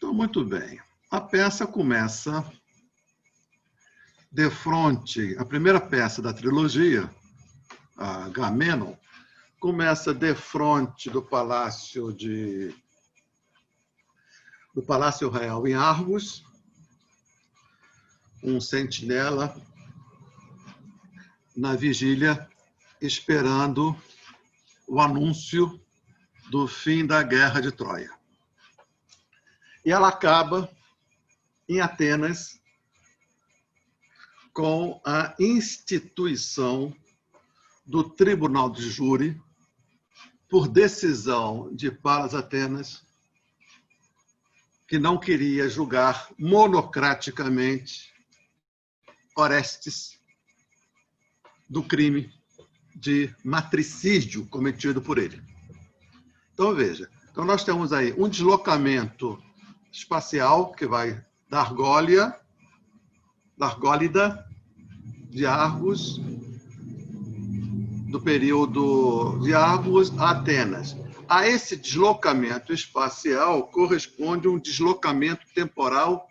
Então, muito bem. A peça começa de frente, a primeira peça da trilogia, a Agamenon, começa de frente do Palácio Real em Argos, um sentinela na vigília esperando o anúncio do fim da Guerra de Troia. E ela acaba em Atenas com a instituição do Tribunal de Júri por decisão de Palas Atenas, que não queria julgar monocraticamente Orestes do crime de matricídio cometido por ele. Então, veja, nós temos aí um deslocamento espacial que vai da Argólida, de Argos, do período de Argos a Atenas. A esse deslocamento espacial corresponde um deslocamento temporal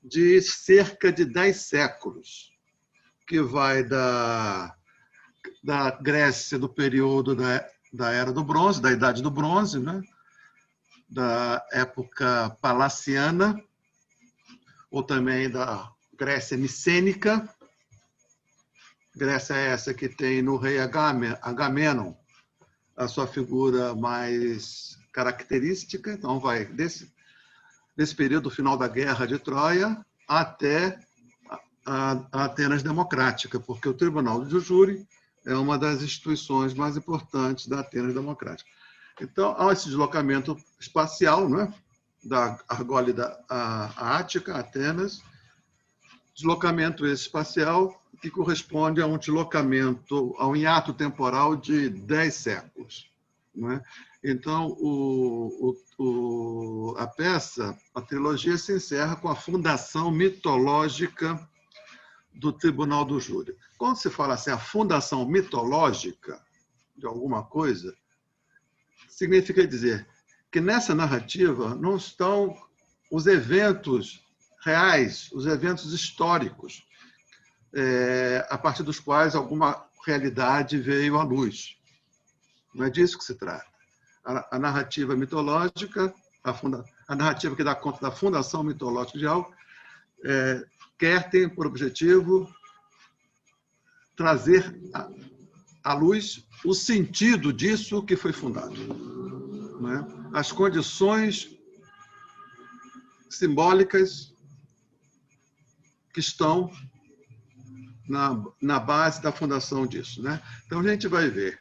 de cerca de 10 séculos, que vai da Grécia do período da Era do Bronze, da Idade do Bronze, né? Da época palaciana, ou também da Grécia micênica. Grécia é essa que tem no rei Agamenon a sua figura mais característica. Então, vai desse período final da Guerra de Troia até a Atenas democrática, porque o Tribunal de Júri é uma das instituições mais importantes da Atenas democrática. Então, há esse deslocamento espacial, né? Da Argólida à Ática, Atenas, deslocamento espacial que corresponde a um deslocamento, a um hiato temporal de 10 séculos. Não é? Então, a peça, a trilogia, se encerra com a fundação mitológica do Tribunal do Júri. Quando se fala assim, a fundação mitológica de alguma coisa, significa dizer que nessa narrativa não estão os eventos reais, os eventos históricos, a partir dos quais alguma realidade veio à luz. Não é disso que se trata. A narrativa mitológica, a narrativa que dá conta da fundação mitológica de algo, tem por objetivo trazer à luz o sentido disso que foi fundado. Não é? As condições simbólicas que estão na base da fundação disso. Né? Então, a gente vai ver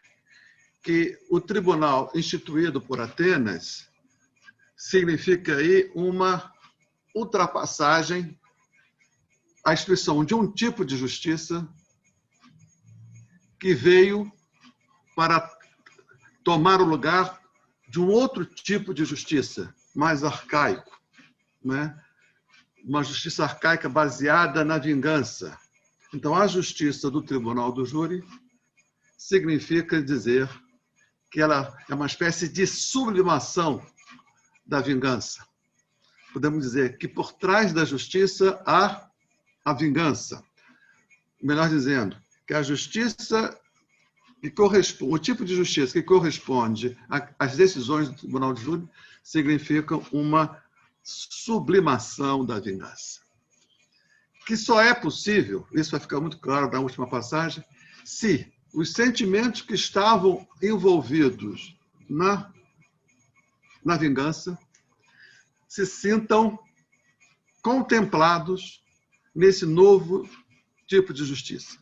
que o tribunal instituído por Atenas significa aí uma ultrapassagem à instituição de um tipo de justiça que veio para tomar o lugar de um outro tipo de justiça, mais arcaico, né? Uma justiça arcaica baseada na vingança. Então, a justiça do Tribunal do Júri significa dizer que ela é uma espécie de sublimação da vingança. Podemos dizer que por trás da justiça há a vingança. Melhor dizendo, que a justiça que corresponde, o tipo de justiça que corresponde às decisões do Tribunal de Júri significa uma sublimação da vingança. Que só é possível, isso vai ficar muito claro na última passagem, se os sentimentos que estavam envolvidos na vingança se sintam contemplados nesse novo tipo de justiça.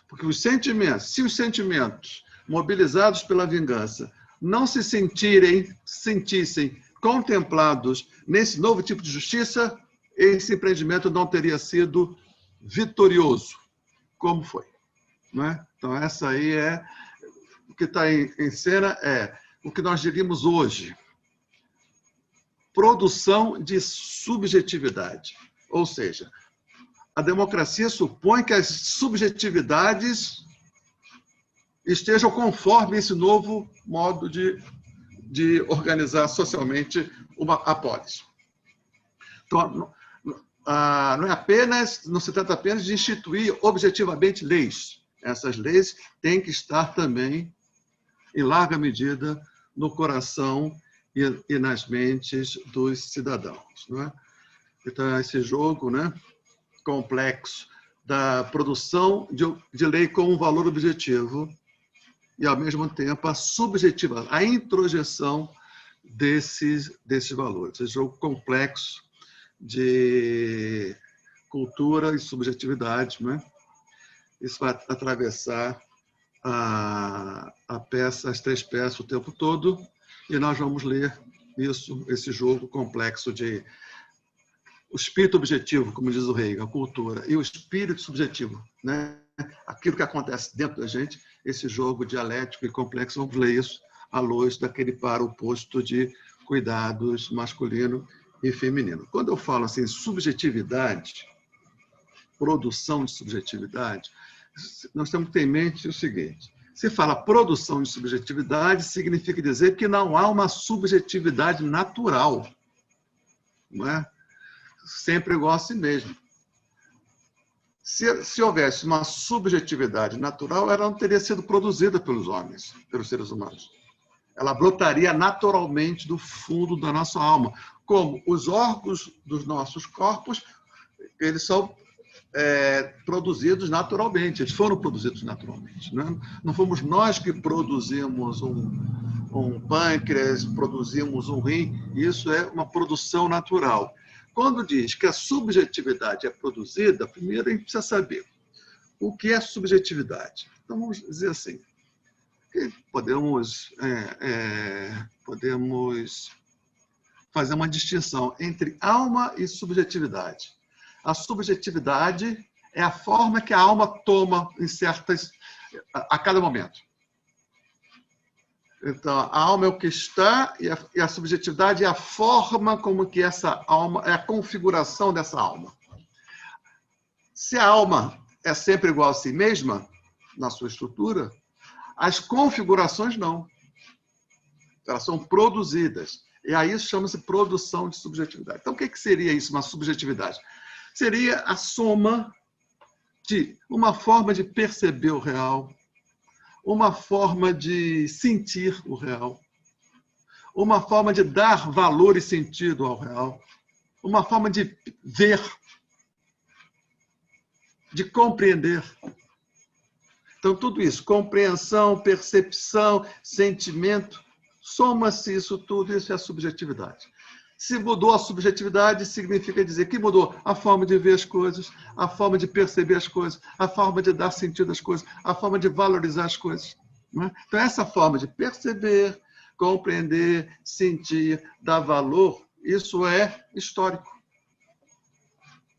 Porque se os sentimentos mobilizados pela vingança não se sentissem contemplados nesse novo tipo de justiça, esse empreendimento não teria sido vitorioso, como foi. Não é? Então, essa aí o que está em cena é o que nós diríamos hoje, produção de subjetividade. Ou seja, a democracia supõe que as subjetividades estejam conforme esse novo modo de organizar socialmente a polis. Então, não se trata apenas de instituir objetivamente leis. Essas leis têm que estar também, em larga medida, no coração e nas mentes dos cidadãos. Não é? Então, esse jogo, né, complexo da produção de lei como um valor objetivo e, ao mesmo tempo, a subjetiva, a introjeção desses valores. Esse jogo complexo de cultura e subjetividade, né? Isso vai atravessar a peça, as 3 peças o tempo todo, e nós vamos ler esse jogo complexo de o espírito objetivo, como diz o Hegel, a cultura, e o espírito subjetivo, né? Aquilo que acontece dentro da gente, esse jogo dialético e complexo, vamos ler isso à luz daquele par oposto de cuidados masculino e feminino. Quando eu falo assim, subjetividade, produção de subjetividade, nós temos que ter em mente o seguinte: se fala produção de subjetividade, significa dizer que não há uma subjetividade natural, não é? Sempre igual a si mesmo. Se houvesse uma subjetividade natural, ela não teria sido produzida pelos homens, pelos seres humanos. Ela brotaria naturalmente do fundo da nossa alma. Como os órgãos dos nossos corpos, eles são produzidos naturalmente, eles foram produzidos naturalmente. Né? Não fomos nós que produzimos um pâncreas, produzimos um rim, isso é uma produção natural. Quando diz que a subjetividade é produzida, primeiro a gente precisa saber o que é subjetividade. Então, vamos dizer assim, que podemos fazer uma distinção entre alma e subjetividade. A subjetividade é a forma que a alma toma a cada momento. Então, a alma é o que está e a subjetividade é a forma como que essa alma, é a configuração dessa alma. Se a alma é sempre igual a si mesma, na sua estrutura, as configurações não. Elas são produzidas. E aí isso chama-se produção de subjetividade. Então, o que seria isso, uma subjetividade? Seria a soma de uma forma de perceber o real, uma forma de sentir o real, uma forma de dar valor e sentido ao real, uma forma de ver, de compreender. Então, tudo isso, compreensão, percepção, sentimento, soma-se isso tudo, isso é a subjetividade. Se mudou a subjetividade, significa dizer que mudou a forma de ver as coisas, a forma de perceber as coisas, a forma de dar sentido às coisas, a forma de valorizar as coisas. Não é? Então, essa forma de perceber, compreender, sentir, dar valor, isso é histórico.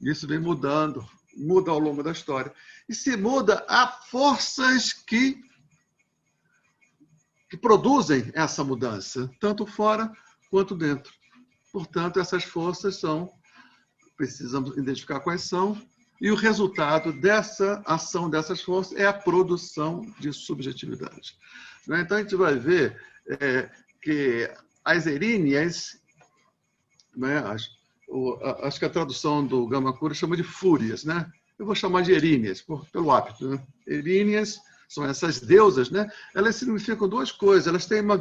Isso vem mudando, muda ao longo da história. E se muda, há forças que produzem essa mudança, tanto fora quanto dentro. Portanto, essas forças precisamos identificar quais são, e o resultado dessa ação dessas forças é a produção de subjetividade. Então, a gente vai ver que as eríneas, né, acho que a tradução do Gamakura chama de fúrias, né? Eu vou chamar de eríneas, pelo hábito. Né? Eríneas são essas deusas, né? Elas significam 2 coisas. Elas têm uma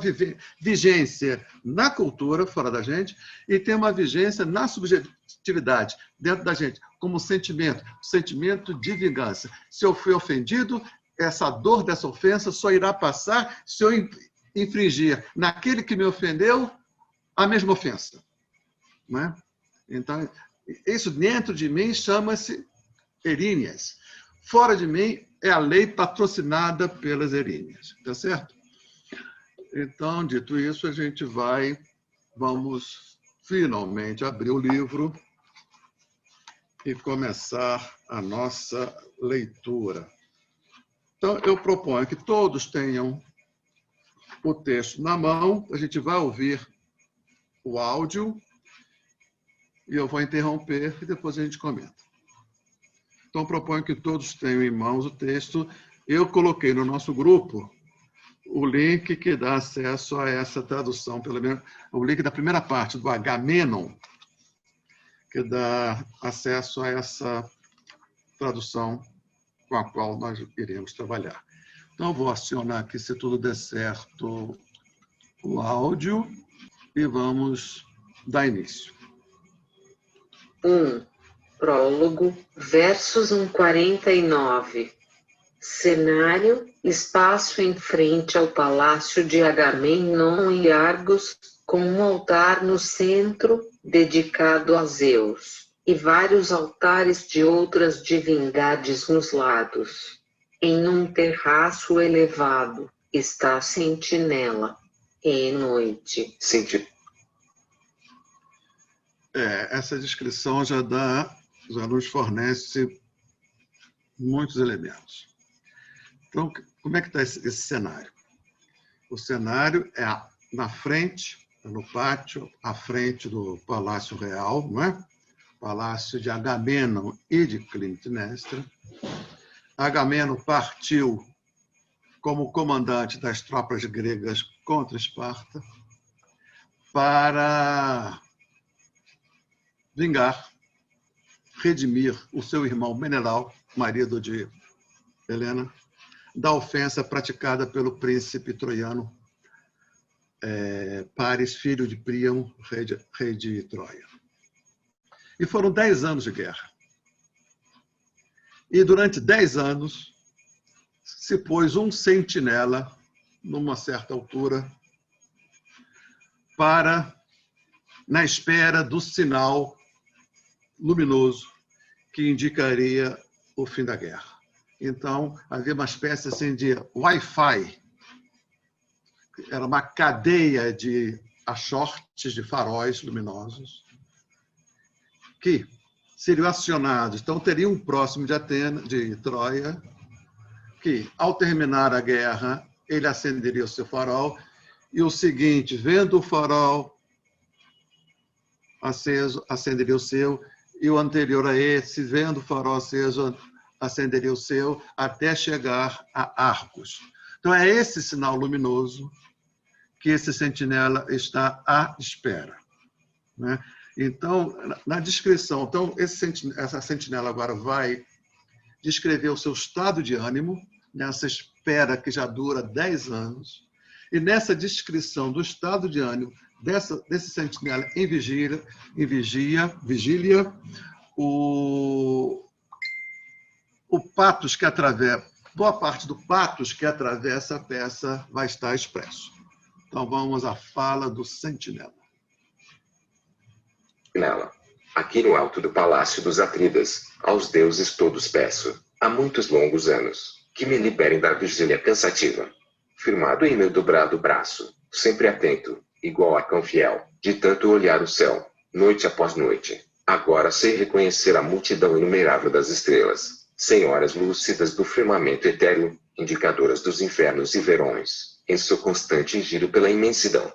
vigência na cultura, fora da gente, e têm uma vigência na subjetividade, dentro da gente, como sentimento de vingança. Se eu fui ofendido, essa dor dessa ofensa só irá passar se eu infringir naquele que me ofendeu a mesma ofensa. Né? Então, isso dentro de mim chama-se eríneas. Fora de mim é a lei patrocinada pelas eríneas. Tá certo? Então, dito isso, vamos finalmente abrir o livro e começar a nossa leitura. Então, eu proponho que todos tenham o texto na mão, a gente vai ouvir o áudio e eu vou interromper e depois a gente comenta. Então, proponho que todos tenham em mãos o texto. Eu coloquei no nosso grupo o link que dá acesso a essa tradução, pelo menos o link da primeira parte, do Agamenon, que dá acesso a essa tradução com a qual nós iremos trabalhar. Então, vou acionar aqui, se tudo der certo, o áudio e vamos dar início. 1. Prólogo, versos 1:49. Cenário, espaço em frente ao palácio de Agamenon e Argos, com um altar no centro, dedicado a Zeus, e vários altares de outras divindades nos lados. Em um terraço elevado, está a sentinela. É noite. Essa descrição já nos fornece muitos elementos. Então, como é que está esse cenário? O cenário é na frente, no pátio, à frente do Palácio Real, não é? Palácio de Agamenon e de Clitemnestra. Agamenon partiu como comandante das tropas gregas contra Esparta para vingar, redimir o seu irmão Menelau, marido de Helena, da ofensa praticada pelo príncipe troiano Paris, filho de Príamo, rei de Troia. E foram 10 anos de guerra. E durante 10 anos se pôs um sentinela, numa certa altura, na espera do sinal luminoso que indicaria o fim da guerra. Então, havia uma espécie assim, de Wi-Fi. Era uma cadeia de achortes, de faróis luminosos, que seriam acionados. Então, teria um próximo de Troia, que, ao terminar a guerra, ele acenderia o seu farol, e o seguinte, vendo o farol aceso, acenderia o seu, e o anterior a esse, vendo o farol aceso, acenderia o seu, até chegar a Argos. Então, é esse sinal luminoso que esse sentinela está à espera, né? Então, na descrição, então, essa sentinela agora vai descrever o seu estado de ânimo, nessa espera que já dura 10 anos, e nessa descrição do estado de ânimo desse sentinela em vigília, o patos que atravessa, boa parte do patos que atravessa a peça vai estar expresso. Então, vamos à fala do sentinela. Nela, aqui no alto do palácio dos Atridas, aos deuses todos peço, há muitos longos anos, que me liberem da vigília cansativa. Firmado em meu dobrado braço, sempre atento, igual a cão fiel, de tanto olhar o céu, noite após noite. Agora sei reconhecer a multidão inumerável das estrelas, senhoras lúcidas do firmamento etéreo, indicadoras dos infernos e verões, em seu constante giro pela imensidão.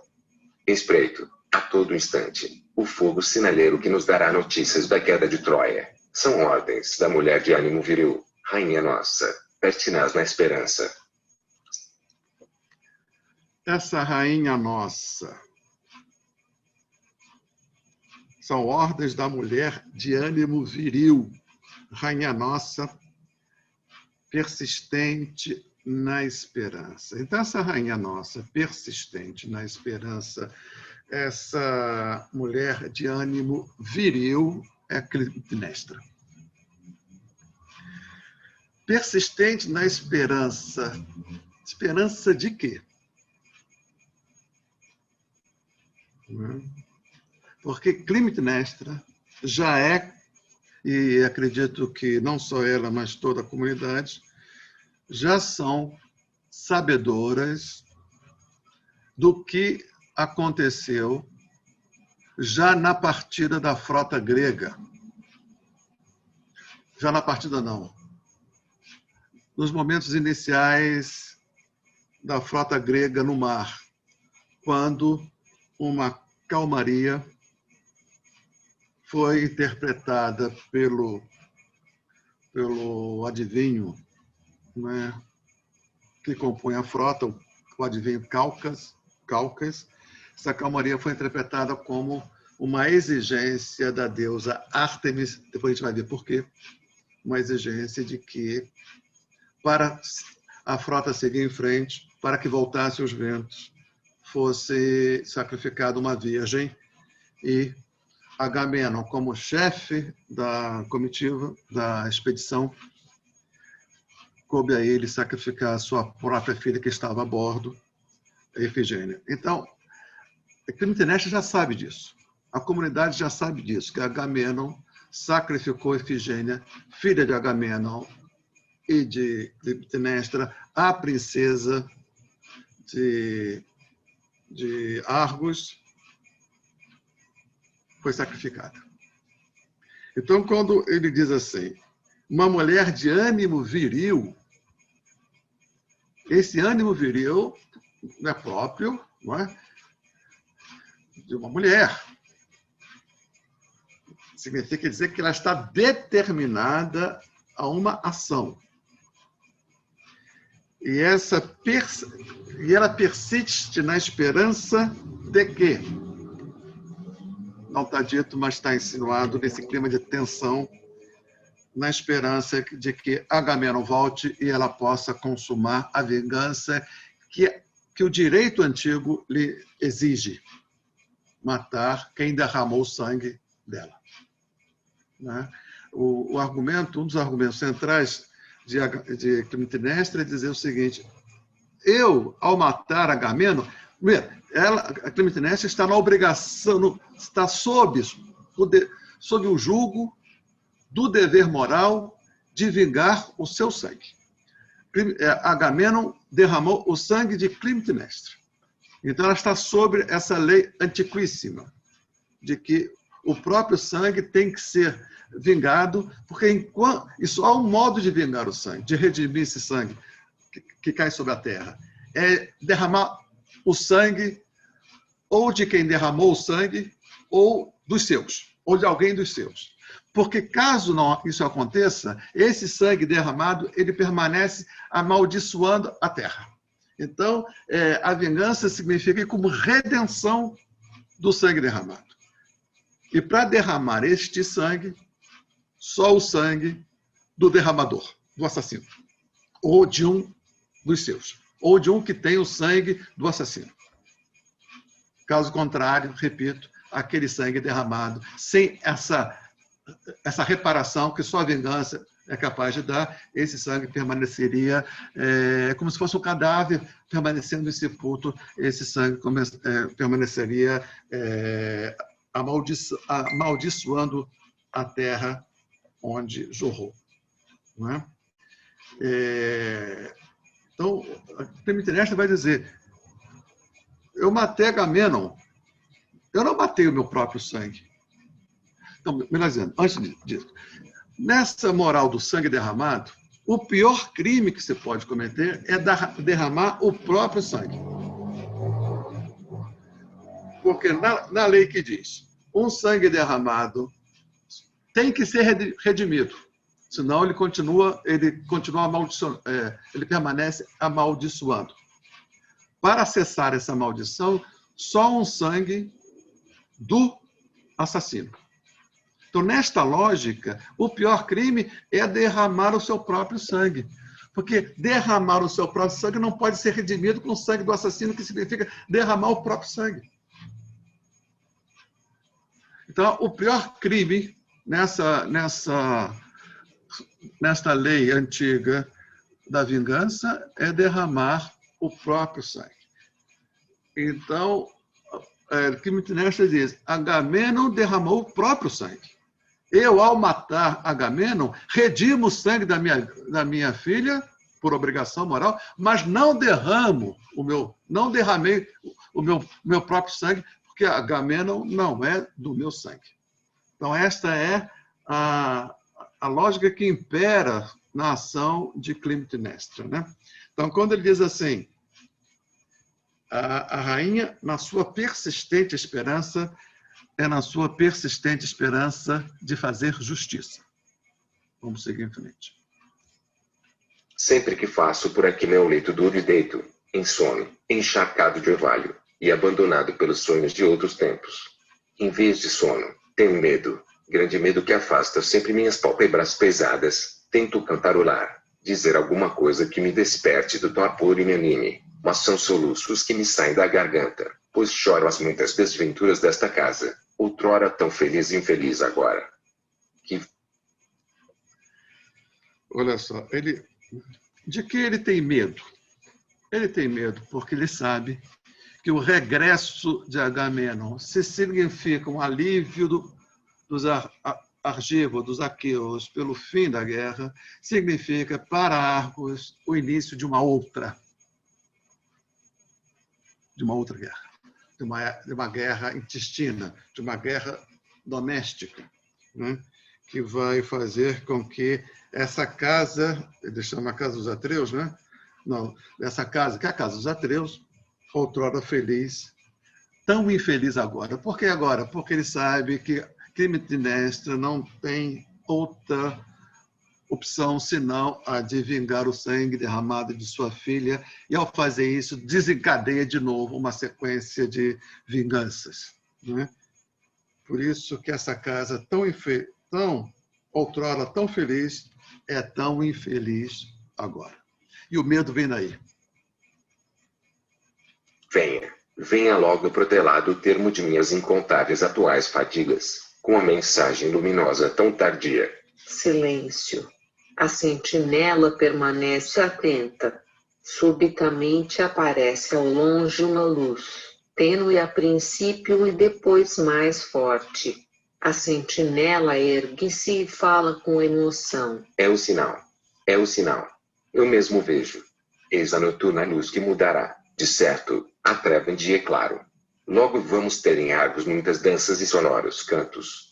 Espreito, a todo instante, o fogo sinaleiro que nos dará notícias da queda de Troia. São ordens da mulher de ânimo viril, rainha nossa, pertinaz na esperança. Essa rainha nossa são ordens da mulher de ânimo viril, rainha nossa, persistente na esperança. Então, essa rainha nossa, persistente na esperança, essa mulher de ânimo viril é Clitemnestra. Persistente na esperança. Esperança de quê? Porque Clitemnestra já é, e acredito que não só ela, mas toda a comunidade, já são sabedoras do que aconteceu já na partida da frota grega. Já na partida, não. Nos momentos iniciais da frota grega no mar, quando uma calmaria foi interpretada pelo adivinho, né, que compõe a frota, o adivinho Calcas. Essa calmaria foi interpretada como uma exigência da deusa Ártemis, depois a gente vai ver por quê, uma exigência de que, para a frota seguir em frente, para que voltasse os ventos, fosse sacrificada uma virgem, e Agamenon, como chefe da comitiva, da expedição, coube a ele sacrificar a sua própria filha que estava a bordo, Efigênia. Então, Clitemnestra já sabe disso. A comunidade já sabe disso, que Agamenon sacrificou Efigênia, filha de Agamenon e de Clitemnestra, a princesa de Argos, foi sacrificada. Então, quando ele diz assim, uma mulher de ânimo viril, esse ânimo viril é próprio, não é, de uma mulher. Significa dizer que ela está determinada a uma ação. E ela persiste na esperança de que, não está dito, mas está insinuado nesse clima de tensão, na esperança de que Agamenon volte e ela possa consumar a vingança que o direito antigo lhe exige, matar quem derramou o sangue dela. Né? O argumento, um dos argumentos centrais de Clitemnestra é dizer o seguinte: eu, ao matar Agamenon, a Clitemnestra está na obrigação, está sob o jugo do dever moral de vingar o seu sangue. Agamenon derramou o sangue de Clitemnestra. Então, ela está sobre essa lei antiquíssima, de que o próprio sangue tem que ser vingado, porque isso há um modo de vingar o sangue, de redimir esse sangue que cai sobre a terra. É derramar o sangue ou de quem derramou o sangue, ou dos seus, ou de alguém dos seus. Porque caso não isso aconteça, esse sangue derramado, ele permanece amaldiçoando a terra. Então, a vingança significa como redenção do sangue derramado. E para derramar este sangue, só o sangue do derramador, do assassino, ou de um dos seus, ou de um que tem o sangue do assassino. Caso contrário, repito, aquele sangue derramado, sem essa reparação que só a vingança é capaz de dar, esse sangue permaneceria como se fosse um cadáver permanecendo insepulto, esse sangue permaneceria amaldiçoando a terra onde jorrou. Não é? Então, a Clitemnestra vai dizer: eu matei Agamenon, eu não matei o meu próprio sangue. Então, melhor dizendo, antes disso, nessa moral do sangue derramado, o pior crime que você pode cometer é derramar o próprio sangue. Porque na lei que diz, um sangue derramado tem que ser redimido, senão ele continua amaldiçoando, ele permanece amaldiçoando. Para cessar essa maldição, só um sangue do assassino. Então, nesta lógica, o pior crime é derramar o seu próprio sangue. Porque derramar o seu próprio sangue não pode ser redimido com o sangue do assassino, que significa derramar o próprio sangue. Então, o pior crime nesta lei antiga da vingança é derramar o próprio sangue. Então, Clitemnestra diz: Agamenon derramou o próprio sangue. Eu, ao matar Agamenon, redimo o sangue da minha filha, por obrigação moral, mas não derramei o meu próprio sangue, porque Agamenon não é do meu sangue. Então, esta é a lógica que impera na ação de Clitemnestra, né? Então, quando ele diz assim, a rainha, na sua persistente esperança, de fazer justiça. Vamos seguir em frente. Sempre que faço por aqui meu leito duro e deito, em sono, encharcado de orvalho, e abandonado pelos sonhos de outros tempos. Em vez de sono, tenho medo, grande medo que afasta sempre minhas pálpebras pesadas. Tento cantarolar, dizer alguma coisa que me desperte do torpor e me anime, mas são soluços que me saem da garganta, pois choro as muitas desventuras desta casa, outrora tão feliz e infeliz agora. Olha só, de que ele tem medo? Ele tem medo porque ele sabe que o regresso de Agamenon se significa um alívio dos argivos, dos aqueus, pelo fim da guerra, significa para Argos o início de uma outra guerra, de uma guerra intestina, de uma guerra doméstica, né? Que vai fazer com que essa casa, ele chama a Casa dos Atreus, né? Não, essa casa, que é a Casa dos Atreus, outrora feliz, tão infeliz agora. Por que agora? Porque ele sabe que Clitemnestra não tem outra opção senão a de vingar o sangue derramado de sua filha, e ao fazer isso desencadeia de novo uma sequência de vinganças, né? Por isso que essa casa tão outrora tão feliz é tão infeliz agora. E o medo vem daí. Venha logo protelado o termo de minhas incontáveis atuais fadigas, com a mensagem luminosa tão tardia. Silêncio. A sentinela permanece atenta. Subitamente aparece ao longe uma luz, tênue a princípio e depois mais forte. A sentinela ergue-se e fala com emoção. É o sinal. É o sinal. Eu mesmo vejo. Eis a noturna luz que mudará, de certo, a treva em dia claro. Logo vamos ter em Argos muitas danças e sonoros cantos.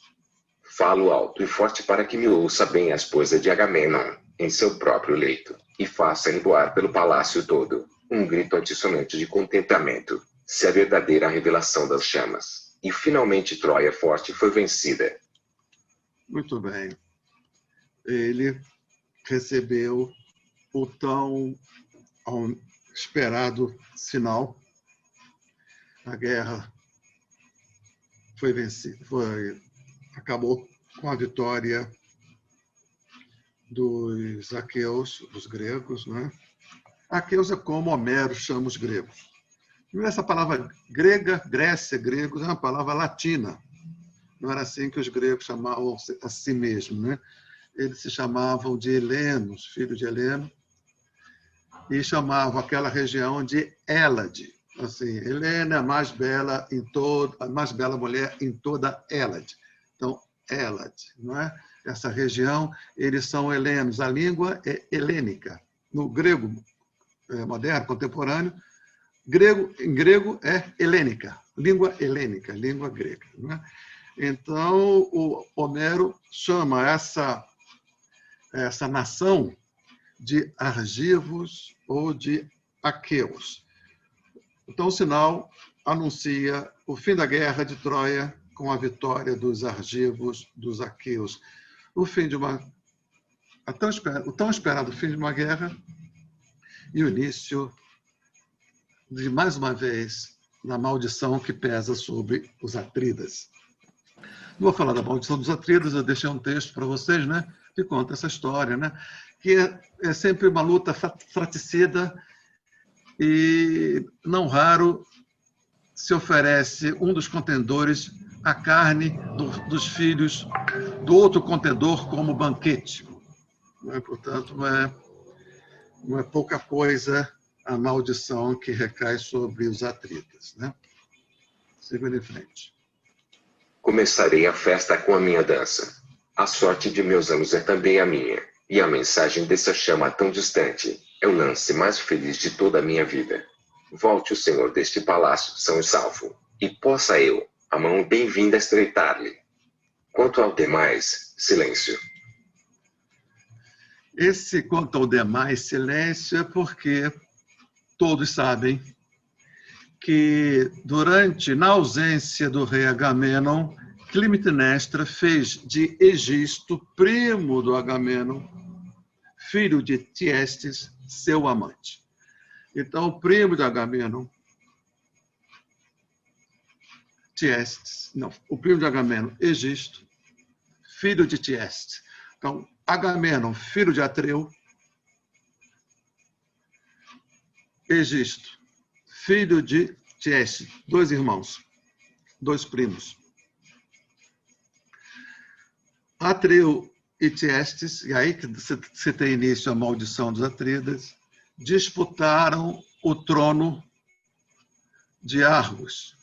Falo alto e forte para que me ouça bem a esposa de Agamenon, em seu próprio leito, e faça envoar pelo palácio todo um grito antissonante de contentamento, se a verdadeira revelação das chamas. E finalmente Troia forte foi vencida. Muito bem. Ele recebeu o tão esperado sinal. A guerra foi vencida, acabou com a vitória dos aqueus, dos gregos, né? Aqueus é como Homero chama os gregos. Essa palavra grega, Grécia, gregos, é uma palavra latina. Não era assim que os gregos chamavam a si mesmos, né? Eles se chamavam de helenos, filhos de Heleno, e chamavam aquela região de Hélade. Assim, Helena é a mais bela mulher em toda Hélade. Então, Hélade, não é? Essa região, eles são helenos. A língua é helênica. No grego moderno, contemporâneo, em grego é helênica, língua helênica, língua grega, não é? Então, o Homero chama essa nação de argivos ou de aqueus. Então, o sinal anuncia o fim da guerra de Troia com a vitória dos argivos, dos aqueus. O tão esperado fim de uma guerra e o início de, mais uma vez, na maldição que pesa sobre os Atridas. Não vou falar da maldição dos Atridas, eu deixei um texto para vocês, né, que conta essa história, né, que é sempre uma luta fratricida e, não raro, se oferece um dos contendores a carne dos filhos do outro contendor como banquete. Portanto, não é pouca coisa a maldição que recai sobre os Atridas, né? Seguindo em frente. Começarei a festa com a minha dança. A sorte de meus anos é também a minha, e a mensagem dessa chama tão distante é o lance mais feliz de toda a minha vida. Volte o senhor deste palácio são e salvo, e possa eu, a mão bem-vinda, estreitar-lhe. Quanto ao demais, silêncio. Esse quanto ao demais silêncio é porque todos sabem que, na ausência do rei Agamenon, Clitemnestra fez de Egisto, primo do Agamenon, filho de Tiestes, seu amante. Então, o primo de Agamenon, Tiestes, não, o primo de Agamenon, Egisto, filho de Tiestes. Então, Agamenon, filho de Atreu, Egisto, filho de Tiestes, 2 irmãos, 2 primos. Atreu e Tiestes, e aí que você tem início a maldição dos Atrídas, disputaram o trono de Argos,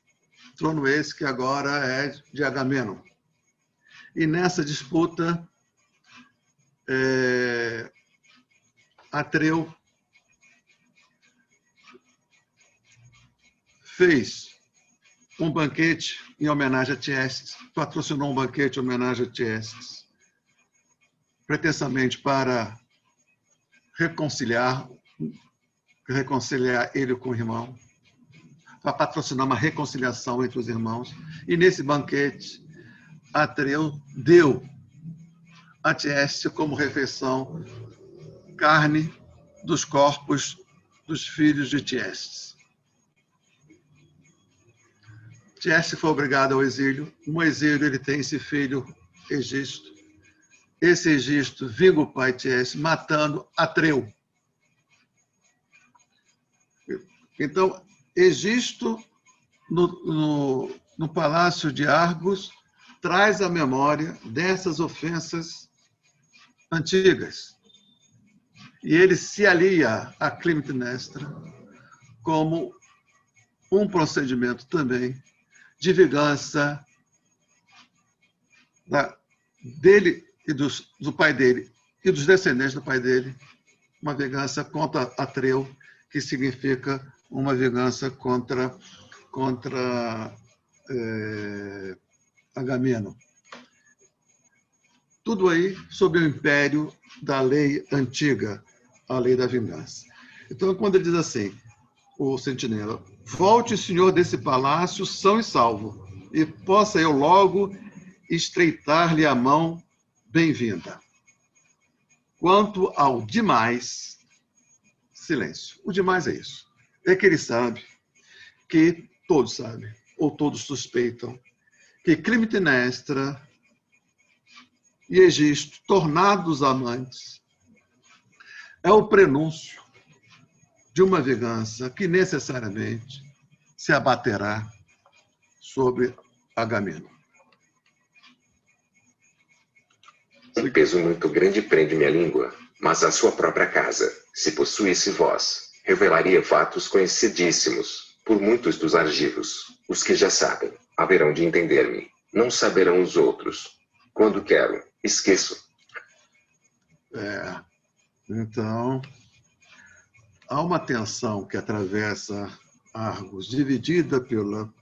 trono esse que agora é de Agamenon. E nessa disputa, Atreu fez um banquete em homenagem a Tiestes, patrocinou um banquete em homenagem a Tiestes, pretensamente para reconciliar ele com o irmão, para patrocinar uma reconciliação entre os irmãos. E nesse banquete, Atreu deu a Tiestes como refeição carne dos corpos dos filhos de Tiestes. Tiestes foi obrigado ao exílio. No exílio, ele tem esse filho, Egisto. Esse Egisto vinga o pai Tiestes, matando Atreu. Então, Egisto, no palácio de Argos, traz a memória dessas ofensas antigas. E ele se alia a Clitemnestra como um procedimento também de vingança dele e do pai dele e dos descendentes do pai dele, uma vingança contra Atreu, que significa uma vingança contra Agamenon. Tudo aí sob o império da lei antiga, a lei da vingança. Então, quando ele diz assim, o sentinela, volte, senhor, desse palácio são e salvo, e possa eu logo estreitar-lhe a mão bem-vinda. Quanto ao demais, silêncio. O demais é isso. É que ele sabe, que todos sabem, ou todos suspeitam, que Clitemnestra e Egisto, tornados amantes, é o prenúncio de uma vingança que necessariamente se abaterá sobre Agamenon. Um peso muito grande prende minha língua, mas a sua própria casa, se possuísse voz, revelaria fatos conhecidíssimos por muitos dos argivos. Os que já sabem, haverão de entender-me, não saberão os outros. Quando quero, esqueço. Então, há uma tensão que atravessa Argos, dividida pelo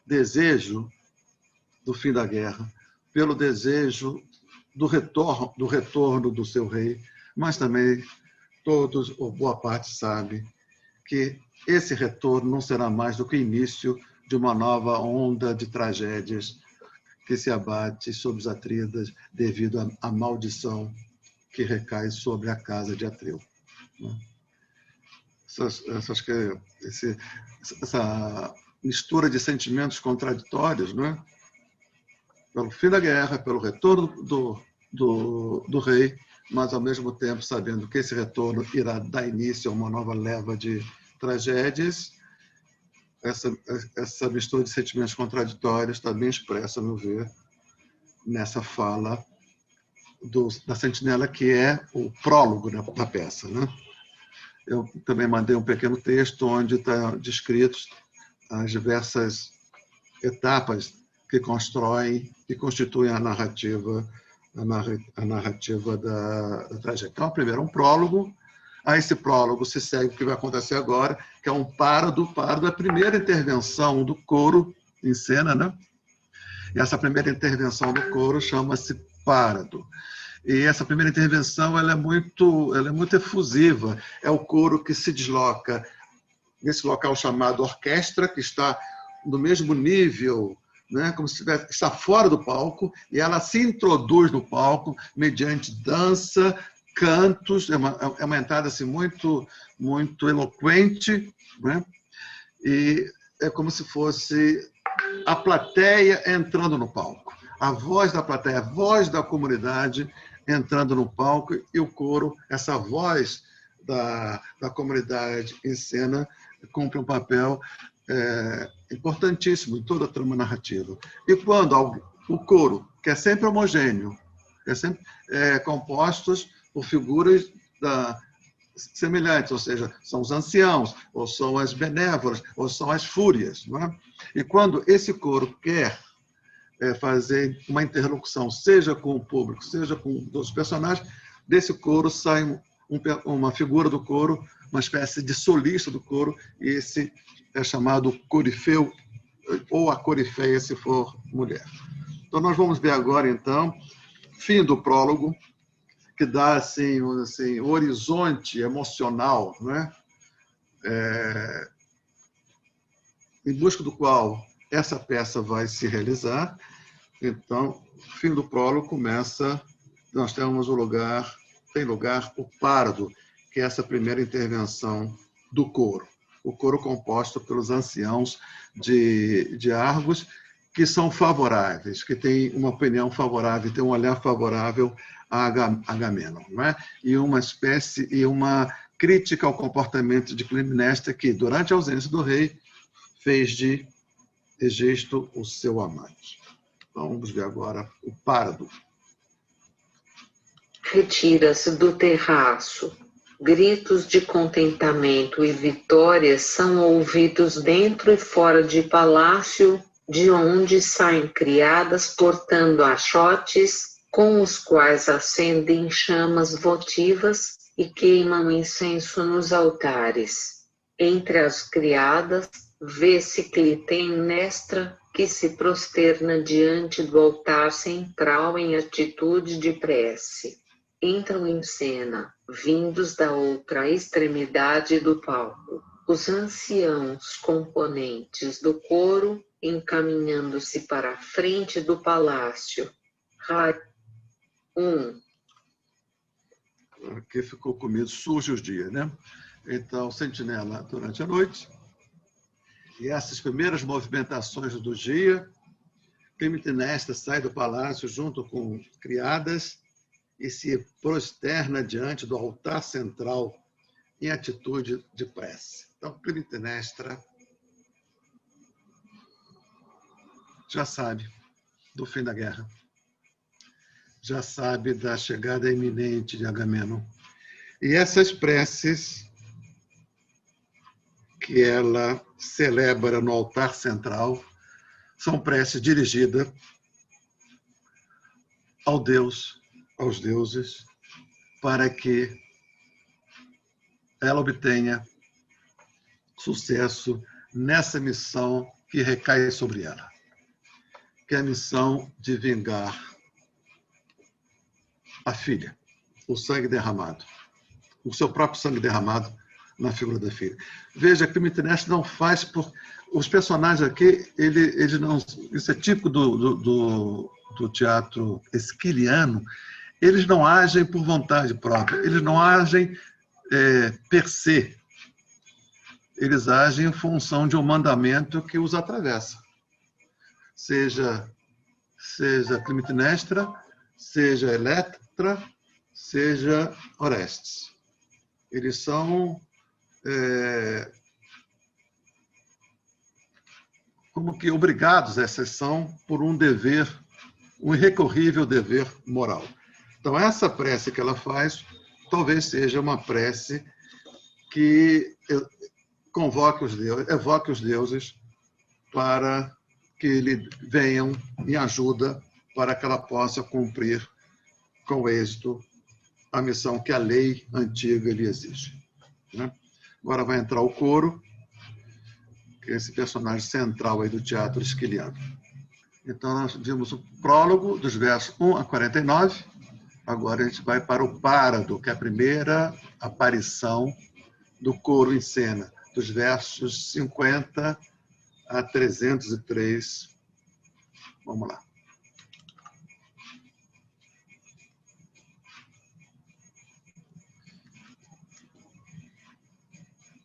desejo do fim da guerra, pelo desejo do retorno do seu rei, mas também todos, ou boa parte, sabe que esse retorno não será mais do que o início de uma nova onda de tragédias que se abate sobre os Atrídas devido à maldição que recai sobre a casa de Atreu. Essa mistura de sentimentos contraditórios, não é? Pelo fim da guerra, pelo retorno do rei, mas, ao mesmo tempo, sabendo que esse retorno irá dar início a uma nova leva de tragédias, essa mistura de sentimentos contraditórios está bem expressa, a meu ver, nessa fala da sentinela, que é o prólogo da peça, né? Eu também mandei um pequeno texto onde estão descritos as diversas etapas que constroem e constituem a narrativa da tragédia. Então, primeiro, um prólogo. A esse prólogo se segue o que vai acontecer agora, que é um parado da primeira intervenção do coro em cena, né? E essa primeira intervenção do coro chama-se parado. E essa primeira intervenção ela é muito efusiva. É o coro que se desloca nesse local chamado orquestra, que está no mesmo nível, né, como se está fora do palco, e ela se introduz no palco mediante dança, cantos, é uma entrada assim, muito eloquente, né? E é como se fosse a plateia entrando no palco. A voz da plateia, a voz da comunidade entrando no palco e o coro, essa voz da comunidade em cena, cumpre um papel importantíssimo em toda a trama narrativa. E quando o coro, que é sempre homogêneo, é sempre compostos por figuras semelhantes, ou seja, são os anciãos, ou são as benévolas, ou são as fúrias. Não é? E quando esse coro quer fazer uma interlocução, seja com o público, seja com os personagens, desse coro sai uma figura do coro, uma espécie de solista do coro, e esse é chamado corifeu, ou a corifeia, se for mulher. Então, nós vamos ver agora, então, fim do prólogo, que dá assim, um horizonte emocional, né? Em busca do qual essa peça vai se realizar. Então, fim do prólogo começa, nós temos tem lugar o Pardo, que é essa primeira intervenção do coro. O coro composto pelos anciãos de Argos, que são favoráveis, que têm uma opinião favorável, têm um olhar favorável a Agamenon, não é? E uma crítica ao comportamento de Clitemnestra, que, durante a ausência do rei, fez de Egesto o seu amante. Então, vamos ver agora o Pardo. Retira-se do terraço. Gritos de contentamento e vitória são ouvidos dentro e fora de palácio, de onde saem criadas portando achotes, com os quais acendem chamas votivas e queimam incenso nos altares. Entre as criadas, vê-se Clitemnestra, que se prosterna diante do altar central em atitude de prece. Entram em cena, vindos da outra extremidade do palco, os anciãos componentes do coro, encaminhando-se para a frente do palácio. Aqui ficou comido, surge os dias, né? Então, sentinela durante a noite. E essas primeiras movimentações do dia, Clitemnestra sai do palácio junto com criadas e se prosterna diante do altar central em atitude de prece. Então, Clitemnestra já sabe do fim da guerra, já sabe da chegada iminente de Agamenon. E essas preces que ela celebra no altar central são preces dirigidas aos deuses, para que ela obtenha sucesso nessa missão que recai sobre ela, que é a missão de vingar a filha, o sangue derramado, o seu próprio sangue derramado na figura da filha. Veja que o Clitemnestra não faz por... Os personagens aqui, ele não... Isso é típico do teatro esquiliano. Eles não agem por vontade própria, eles não agem per se. Eles agem em função de um mandamento que os atravessa. Seja Clitemnestra, seja Eletra, seja Orestes. Eles são como que obrigados à exceção por um dever, um irrecorrível dever moral. Então, essa prece que ela faz, talvez seja uma prece que evoque os deuses para que lhe venham em ajuda para que ela possa cumprir com êxito a missão que a lei antiga lhe exige. Né? Agora vai entrar o coro, que é esse personagem central aí do teatro esquiliano. Então, nós vimos o prólogo dos versos 1 a 49. Agora a gente vai para o Pardo, que é a primeira aparição do coro em cena, dos versos 50 a 303. Vamos lá.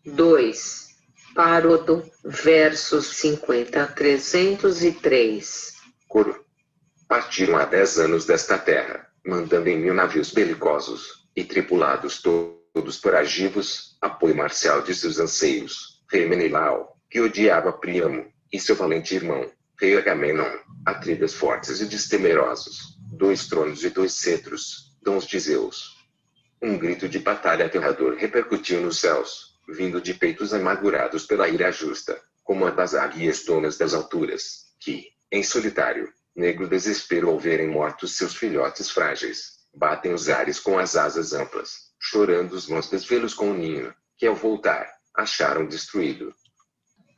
Dois. Párodo, versos 50 a 303. Coro. Partiram há 10 anos desta terra, mandando em 1000 navios belicosos, e tripulados todos por argivos, apoio marcial de seus anseios, rei Menelau, que odiava Príamo, e seu valente irmão, rei Agamenon, atridas fortes e destemerosos, 2 tronos e 2 cetros, dons de Zeus. Um grito de batalha aterrador repercutiu nos céus, vindo de peitos amargurados pela ira justa, como a das águias donas das alturas, que, em solitário, negro desespero ao verem mortos seus filhotes frágeis, batem os ares com as asas amplas, chorando os monstros vê-los com o ninho, que ao voltar, acharam destruído.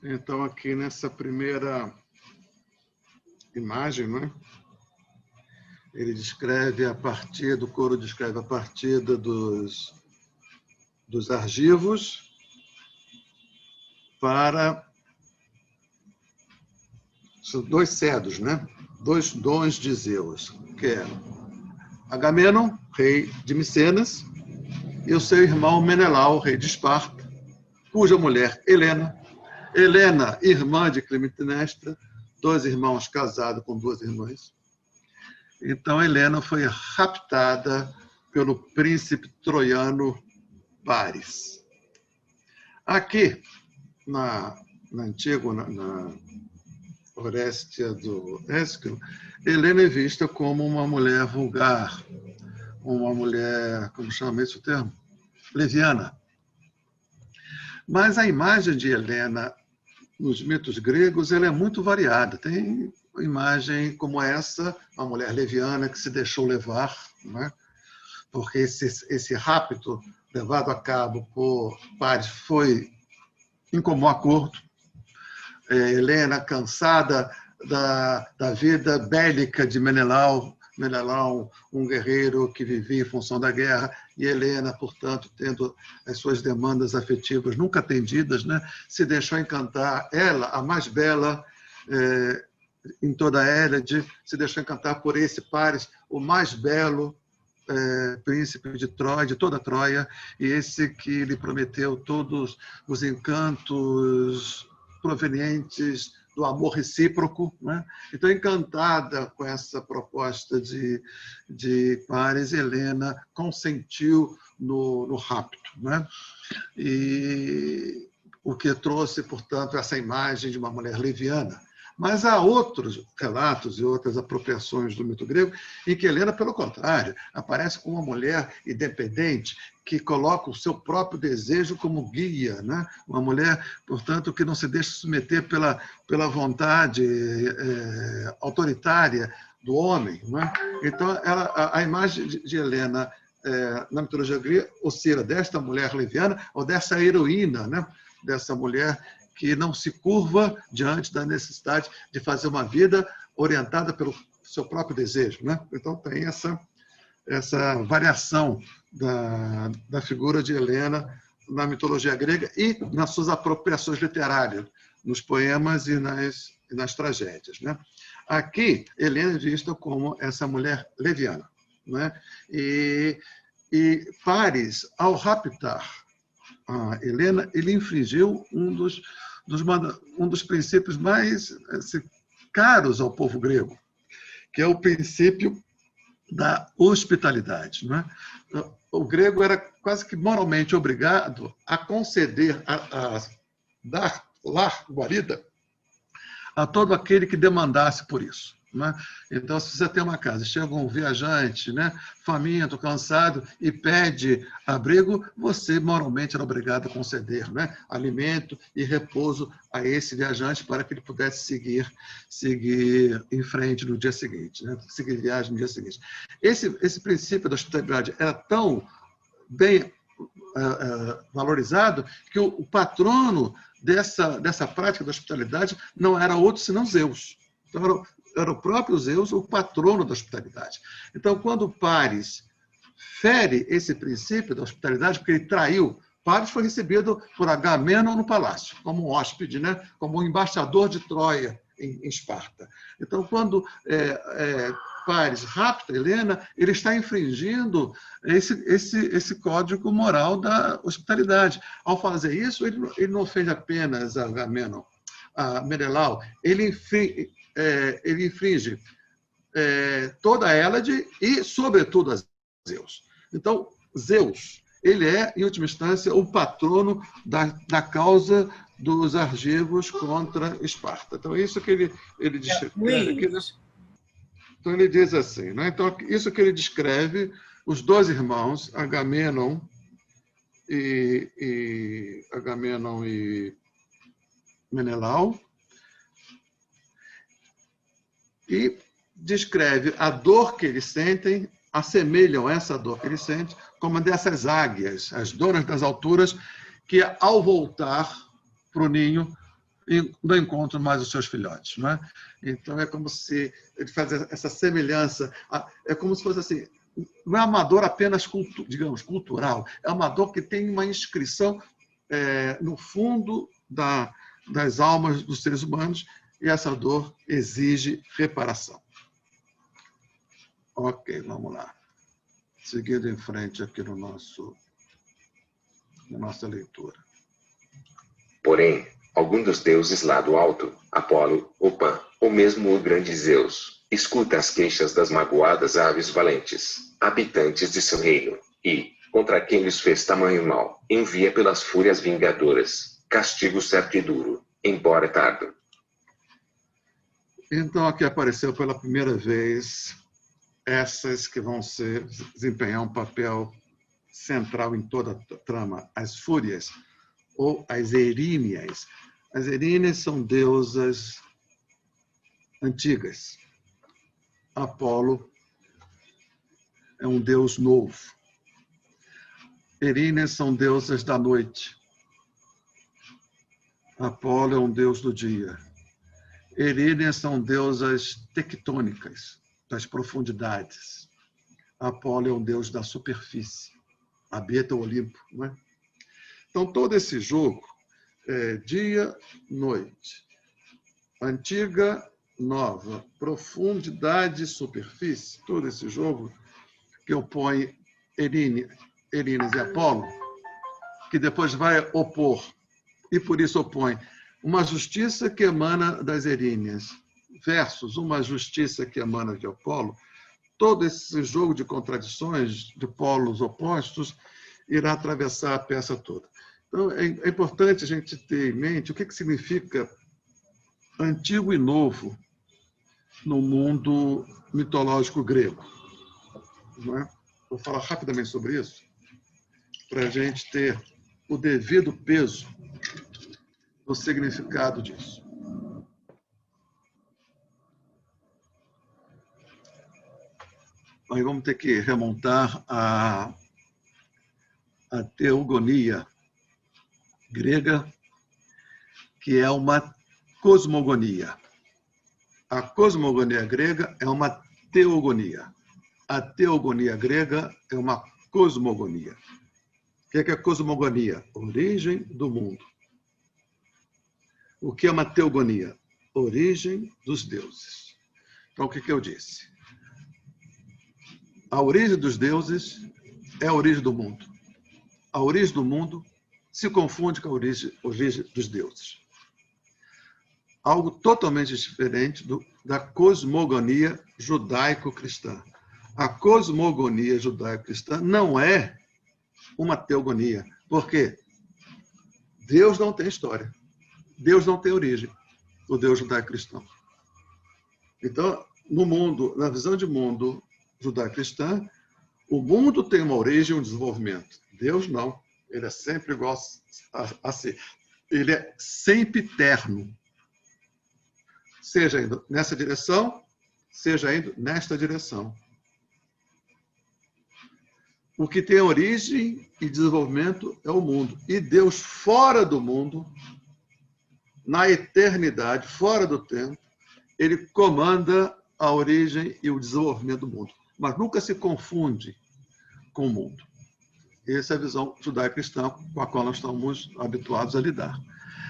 Então, aqui nessa primeira imagem, né, ele descreve a partida, o coro descreve a partida dos argivos para... São 2 cedros, né? 2 dons de Zeus, que é Agamenon, rei de Micenas, e o seu irmão Menelau, rei de Esparta, cuja mulher Helena, irmã de Clitemnestra, 2 irmãos casados com 2 irmãs. Então, Helena foi raptada pelo príncipe troiano Paris. Aqui, na Orestia do Ésquilo, Helena é vista como uma mulher vulgar, uma mulher, como chama esse o termo? Leviana. Mas a imagem de Helena nos mitos gregos ela é muito variada. Tem imagem como essa, uma mulher leviana que se deixou levar, né? Porque esse rapto levado a cabo por Paris foi em comum acordo. Helena, cansada da vida bélica de Menelau, um guerreiro que vivia em função da guerra, e Helena, portanto, tendo as suas demandas afetivas nunca atendidas, né, se deixou encantar, ela, a mais bela em toda a Hélade, se deixou encantar por esse Paris, o mais belo príncipe de Troia, de toda a Troia, e esse que lhe prometeu todos os encantos provenientes do amor recíproco, né? Então, encantada com essa proposta de Paris, Helena consentiu no rapto, né? E o que trouxe, portanto, essa imagem de uma mulher leviana. Mas há outros relatos e outras apropriações do mito grego em que Helena, pelo contrário, aparece como uma mulher independente que coloca o seu próprio desejo como guia, né? Uma mulher, portanto, que não se deixa submeter pela vontade autoritária do homem, né? Então, a imagem de Helena na mitologia grega oscila desta mulher leviana ou dessa heroína, né? Dessa mulher que não se curva diante da necessidade de fazer uma vida orientada pelo seu próprio desejo, né? Então, tem essa variação da figura de Helena na mitologia grega e nas suas apropriações literárias, nos poemas e nas tragédias, né? Aqui, Helena é vista como essa mulher leviana, né? E Paris, ao raptar a Helena, ele infringiu um dos princípios mais caros ao povo grego, que é o princípio da hospitalidade, não é? O grego era quase que moralmente obrigado a conceder, a dar lar, guarida, a todo aquele que demandasse por isso, né? Então, se você tem uma casa, chega um viajante, né, faminto, cansado, e pede abrigo, você moralmente era obrigado a conceder, né, alimento e repouso a esse viajante para que ele pudesse seguir em frente no dia seguinte, né, seguir viagem no dia seguinte. Esse princípio da hospitalidade era tão bem valorizado que o patrono dessa prática da hospitalidade não era outro senão Zeus. Então, era o próprio Zeus o patrono da hospitalidade. Então, quando Paris fere esse princípio da hospitalidade, porque ele traiu, Paris foi recebido por Agamenon no palácio, como um hóspede, né? Como um embaixador de Troia em Esparta. Então, quando pares rapta Helena, ele está infringindo esse código moral da hospitalidade. Ao fazer isso, ele não ofende apenas a Agamenon, a Menelau, ele infringe toda a Hélade e, sobretudo, a Zeus. Então, Zeus, ele é, em última instância, o patrono da causa dos argivos contra Esparta. Então, isso que ele descreve aqui, né? Então, ele diz assim, né? Então, isso que ele descreve, os dois irmãos, Agamenon e Menelau, e descreve a dor que eles sentem, assemelham essa dor que eles sentem como dessas águias, as donas das alturas, que ao voltar para o ninho não encontram mais os seus filhotes, não é? Então é como se ele faz essa semelhança, é como se fosse assim, não é uma dor apenas digamos cultural, é uma dor que tem uma inscrição no fundo das almas dos seres humanos, e essa dor exige reparação. Ok, vamos lá. Seguindo em frente aqui na nossa leitura. Porém, algum dos deuses lá do alto, Apolo, ou Pan, ou mesmo o grande Zeus, escuta as queixas das magoadas aves valentes, habitantes de seu reino, e, contra quem lhes fez tamanho mal, envia pelas fúrias vingadoras, castigo certo e duro, embora tardo. Então, aqui apareceu pela primeira vez essas que vão desempenhar um papel central em toda a trama, as fúrias, ou as eríneas. As eríneas são deusas antigas. Apolo é um deus novo. Eríneas são deusas da noite. Apolo é um deus do dia. Eríneas são deusas tectônicas, das profundidades. Apolo é um deus da superfície. Habita o Olimpo, não é? Então, todo esse jogo, dia, noite, antiga, nova, profundidade, superfície, todo esse jogo que opõe Eríneas e Apolo, que depois vai opor, e por isso opõe, uma justiça que emana das Eríneas versus uma justiça que emana de Apolo, todo esse jogo de contradições, de polos opostos, irá atravessar a peça toda. Então, é importante a gente ter em mente o que significa antigo e novo no mundo mitológico grego. Não é? Vou falar rapidamente sobre isso, para a gente ter o devido peso do significado disso. Aí vamos ter que remontar a teogonia grega, que é uma cosmogonia. A cosmogonia grega é uma teogonia. A teogonia grega é uma cosmogonia. O que é cosmogonia? Origem do mundo. O que é uma teogonia? Origem dos deuses. Então, o que eu disse? A origem dos deuses é a origem do mundo. A origem do mundo se confunde com a origem dos deuses. Algo totalmente diferente da cosmogonia judaico-cristã. A cosmogonia judaico-cristã não é uma teogonia, porque Deus não tem história. Deus não tem origem, o Deus judaico-cristão. Então, no mundo, na visão de mundo judaico-cristã, o mundo tem uma origem e um desenvolvimento. Deus não. Ele é sempre igual a si. Ele é sempre eterno. Seja indo nessa direção, seja indo nesta direção. O que tem origem e desenvolvimento é o mundo. E Deus, fora do mundo, na eternidade, fora do tempo, ele comanda a origem e o desenvolvimento do mundo. Mas nunca se confunde com o mundo. Essa é a visão judaico-cristã com a qual nós estamos habituados a lidar.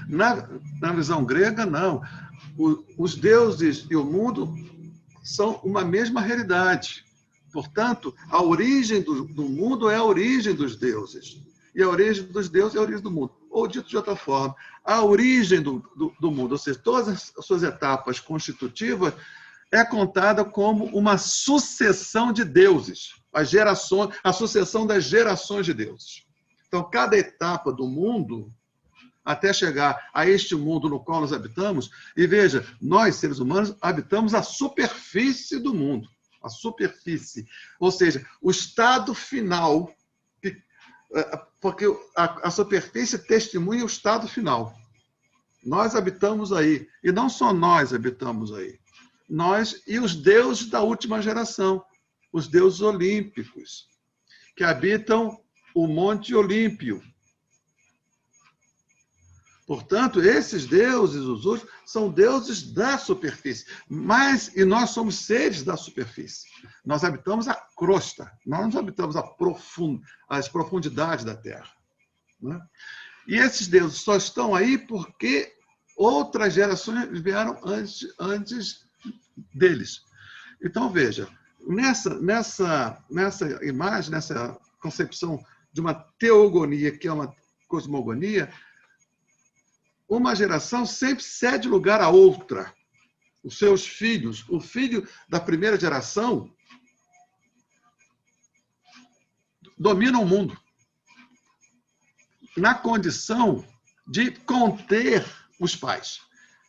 Na visão grega, não. Os deuses e o mundo são uma mesma realidade. Portanto, a origem do mundo é a origem dos deuses. E a origem dos deuses é a origem do mundo. Ou, dito de outra forma, a origem do mundo, ou seja, todas as suas etapas constitutivas, é contada como uma sucessão de deuses, a sucessão das gerações de deuses. Então, cada etapa do mundo, até chegar a este mundo no qual nós habitamos, e veja, nós, seres humanos, habitamos a superfície do mundo, a superfície, ou seja, o estado final, porque a superfície testemunha o estado final. Nós habitamos aí, e não só nós habitamos aí, nós e os deuses da última geração, os deuses olímpicos, que habitam o Monte Olímpio. Portanto, esses deuses, os últimos, são deuses da superfície. E nós somos seres da superfície. Nós habitamos a crosta, nós não habitamos as profundidades da Terra. Né? E esses deuses só estão aí porque outras gerações vieram antes deles. Então, veja, nessa imagem, nessa concepção de uma teogonia, que é uma cosmogonia, uma geração sempre cede lugar à outra. Os seus filhos, o filho da primeira geração, domina o mundo na condição de conter os pais.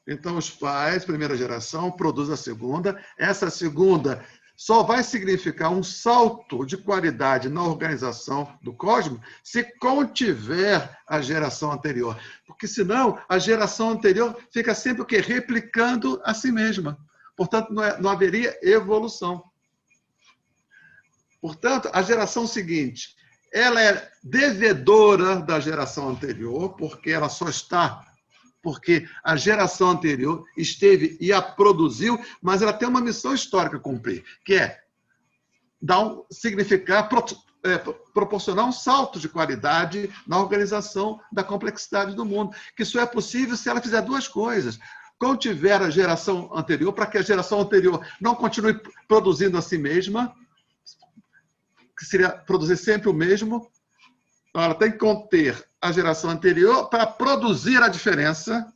Então, os pais, primeira geração, produzem a segunda. Essa segunda só vai significar um salto de qualidade na organização do cosmos se contiver a geração anterior. Porque, senão, a geração anterior fica sempre o quê? Replicando a si mesma. Portanto, não haveria evolução. Portanto, a geração seguinte, ela é devedora da geração anterior, porque ela só está... porque a geração anterior esteve e a produziu, mas ela tem uma missão histórica a cumprir, que é proporcionar um salto de qualidade na organização da complexidade do mundo, que só é possível se ela fizer duas coisas. Contiver a geração anterior, para que a geração anterior não continue produzindo a si mesma, que seria produzir sempre o mesmo, ela tem que conter a geração anterior para produzir a diferença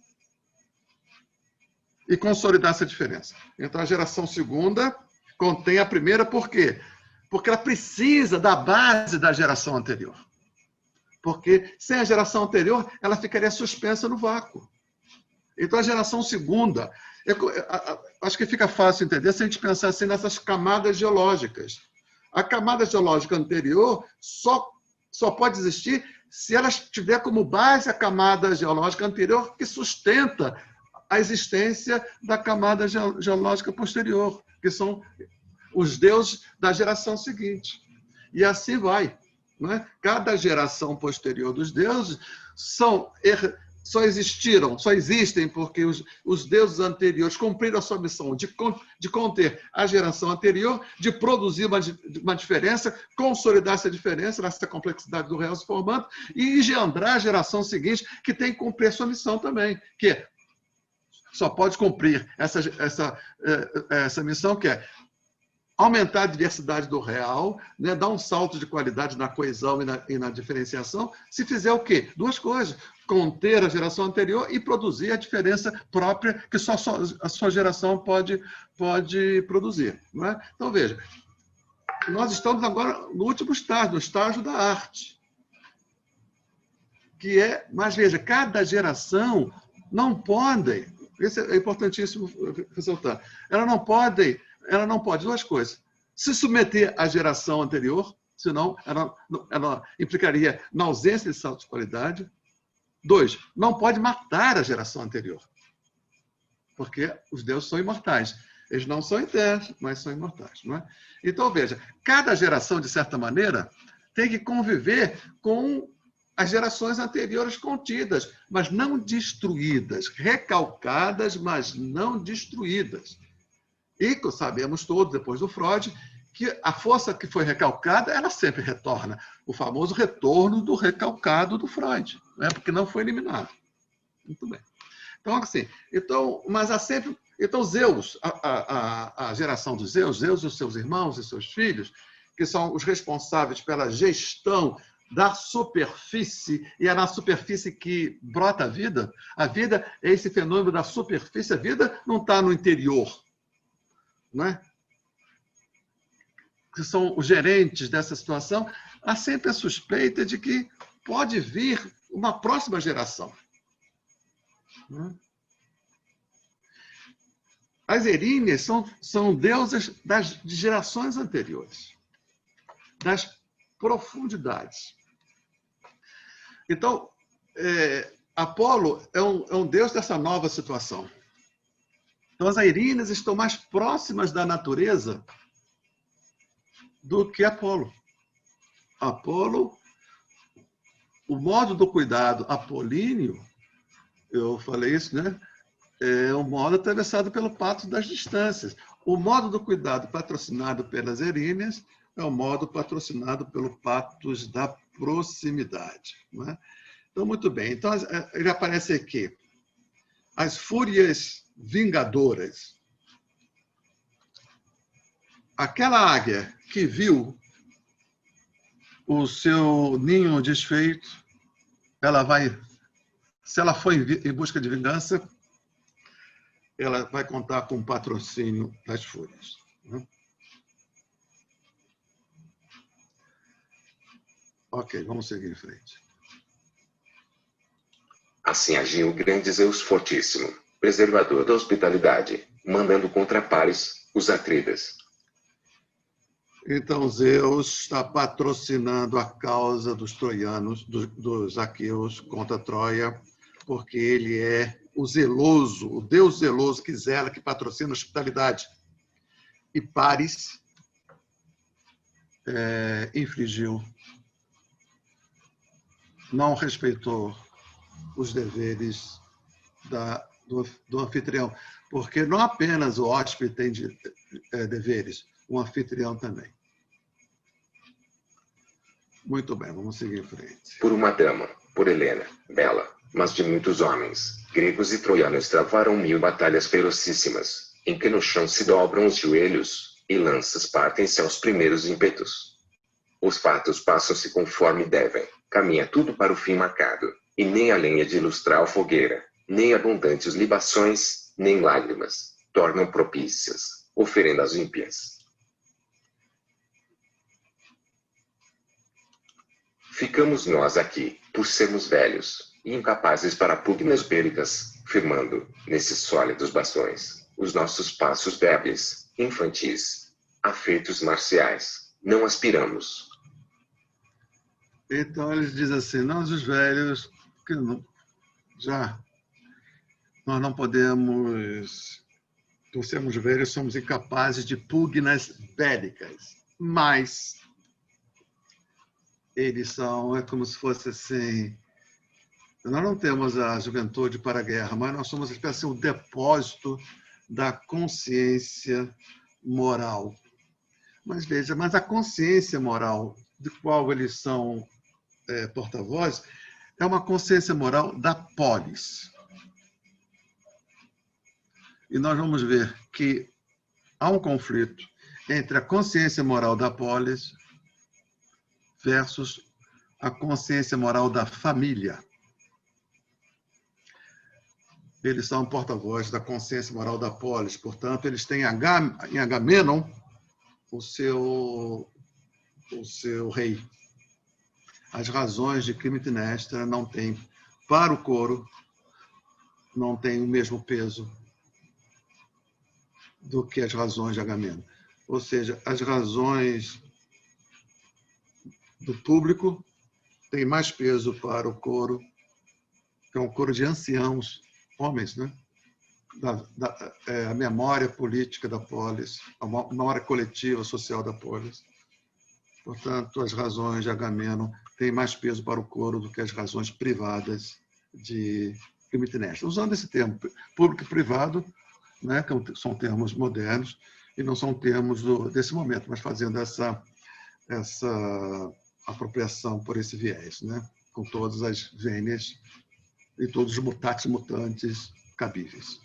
e consolidar essa diferença. Então, a geração segunda contém a primeira, por quê? Porque ela precisa da base da geração anterior. Porque sem a geração anterior, ela ficaria suspensa no vácuo. Então, a geração segunda, acho que fica fácil entender se a gente pensar assim nessas camadas geológicas. A camada geológica anterior só pode existir se ela tiver como base a camada geológica anterior que sustenta a existência da camada geológica posterior, que são os deuses da geração seguinte. E assim vai. Não é? Cada geração posterior dos deuses só existem porque os deuses anteriores cumpriram a sua missão de conter a geração anterior, de produzir uma diferença, consolidar essa diferença, nessa complexidade do real se formando, e engendrar a geração seguinte, que tem que cumprir a sua missão também, que só pode cumprir essa missão, que é aumentar a diversidade do real, né, dar um salto de qualidade na coesão e na diferenciação, se fizer o quê? Duas coisas: conter a geração anterior e produzir a diferença própria que só a sua geração pode produzir. Não é? Então, veja, nós estamos agora no último estágio, no estágio da arte. Mas veja, cada geração não pode, isso é importantíssimo ressaltar, ela não pode duas coisas: se submeter à geração anterior, senão ela implicaria na ausência de salto de qualidade. 2, não pode matar a geração anterior, porque os deuses são imortais. Eles não são eternos, mas são imortais. Não é? Então, veja, cada geração, de certa maneira, tem que conviver com as gerações anteriores contidas, mas não destruídas, recalcadas, mas não destruídas. E sabemos todos, depois do Freud, que a força que foi recalcada, ela sempre retorna. O famoso retorno do recalcado do Freud, né? Porque não foi eliminado. Muito bem. Então, assim, mas há sempre Então, Zeus, a geração dos Zeus, Zeus e os seus irmãos e seus filhos, que são os responsáveis pela gestão da superfície, e é na superfície que brota a vida. A vida é esse fenômeno da superfície, a vida não está no interior, não é? Que são os gerentes dessa situação, há sempre a suspeita de que pode vir uma próxima geração. As Eríneas são deusas de gerações anteriores, das profundidades. Então, Apolo é um deus dessa nova situação. Então, as Eríneas estão mais próximas da natureza do que Apolo. Apolo, o modo do cuidado apolíneo, eu falei isso, né? É um modo atravessado pelo pacto das distâncias. O modo do cuidado patrocinado pelas Eríneas é o modo patrocinado pelo pacto da proximidade. Não é? Então, muito bem. Então, ele aparece aqui. As fúrias vingadoras. Aquela águia que viu o seu ninho desfeito, ela vai, se ela for em busca de vingança, ela vai contar com o patrocínio das fúrias. Ok, vamos seguir em frente. Assim agiu o grande Zeus Fortíssimo, preservador da hospitalidade, mandando contra Paris, os Atridas. Então, Zeus está patrocinando a causa dos troianos, dos aqueus contra Troia, porque ele é o zeloso, o Deus zeloso que zela, que patrocina a hospitalidade. E Paris infligiu, não respeitou os deveres do anfitrião, porque não apenas o hóspede tem deveres, o anfitrião também. Muito bem, vamos seguir em frente. Por uma dama, por Helena, bela, mas de muitos homens, gregos e troianos travaram 1000 batalhas ferocíssimas, em que no chão se dobram os joelhos, e lanças partem-se aos primeiros ímpetos. Os fatos passam-se conforme devem, caminha tudo para o fim marcado, e nem a lenha de ilustral fogueira, nem abundantes libações, nem lágrimas, tornam propícias, oferendas ímpias. Ficamos nós aqui, por sermos velhos, e incapazes para pugnas bélicas, firmando, nesses sólidos bastões, os nossos passos débeis, infantis, afeitos marciais, não aspiramos. Então, eles dizem assim, nós os velhos, que nós não podemos, por sermos velhos, somos incapazes de pugnas bélicas, mas eles são, é como se fosse assim, nós não temos a juventude para a guerra, mas nós somos assim, o depósito da consciência moral. Mas veja, mas a consciência moral de qual eles são porta-voz é uma consciência moral da polis. E nós vamos ver que há um conflito entre a consciência moral da polis versus a consciência moral da família. Eles são porta-voz da consciência moral da polis, portanto, eles têm em Agamenon o seu rei. As razões de Clitemnestra não têm, para o coro, não têm o mesmo peso do que as razões de Agamenon. Ou seja, as razões do público têm mais peso para o coro, que é um coro de anciãos, homens, né? A memória política da polis, a memória coletiva social da polis. Portanto, as razões de Agamenon têm mais peso para o coro do que as razões privadas de Clitemnestra. Usando esse termo, público e privado, né, que são termos modernos e não são termos desse momento, mas fazendo essa apropriação por esse viés, né, com todas as vênias e todos os mutatis mutantes cabíveis.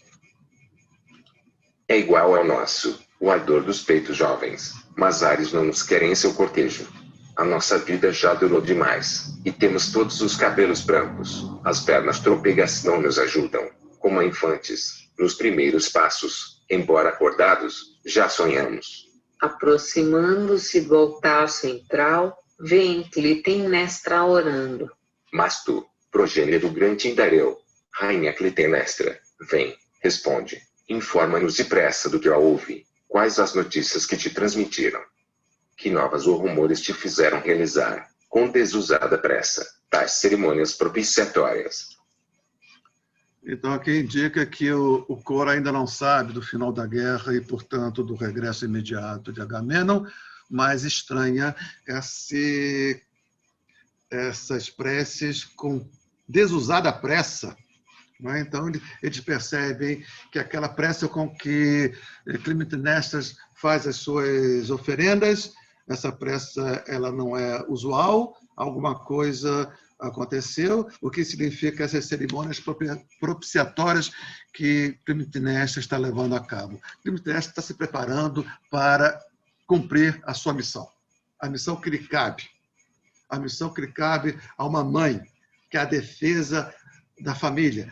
É igual ao nosso, o ardor dos peitos jovens, mas Ares não nos quer em seu cortejo. A nossa vida já durou demais, e temos todos os cabelos brancos, as pernas trôpegas não nos ajudam, como infantes, nos primeiros passos, embora acordados, já sonhamos. Aproximando-se do altar central, vem Clitemnestra orando. Mas tu, progênie do grande Indareu, rainha Clitemnestra, vem, responde, informa-nos depressa do que houve, quais as notícias que te transmitiram. Que novas ou rumores te fizeram realizar, com desusada pressa, tais cerimônias propiciatórias. Então, aqui indica que o coro ainda não sabe do final da guerra e, portanto, do regresso imediato de Agamenon, mas estranha essas preces com desusada pressa. Não é? Então, eles percebem que aquela pressa com que Clitemnestra faz as suas oferendas, essa pressa ela não é usual, alguma coisa aconteceu, o que significa essas cerimônias propiciatórias que Clitemnestra está levando a cabo. Clitemnestra está se preparando para cumprir a sua missão, a missão que lhe cabe, a missão que lhe cabe a uma mãe, que é a defesa da família,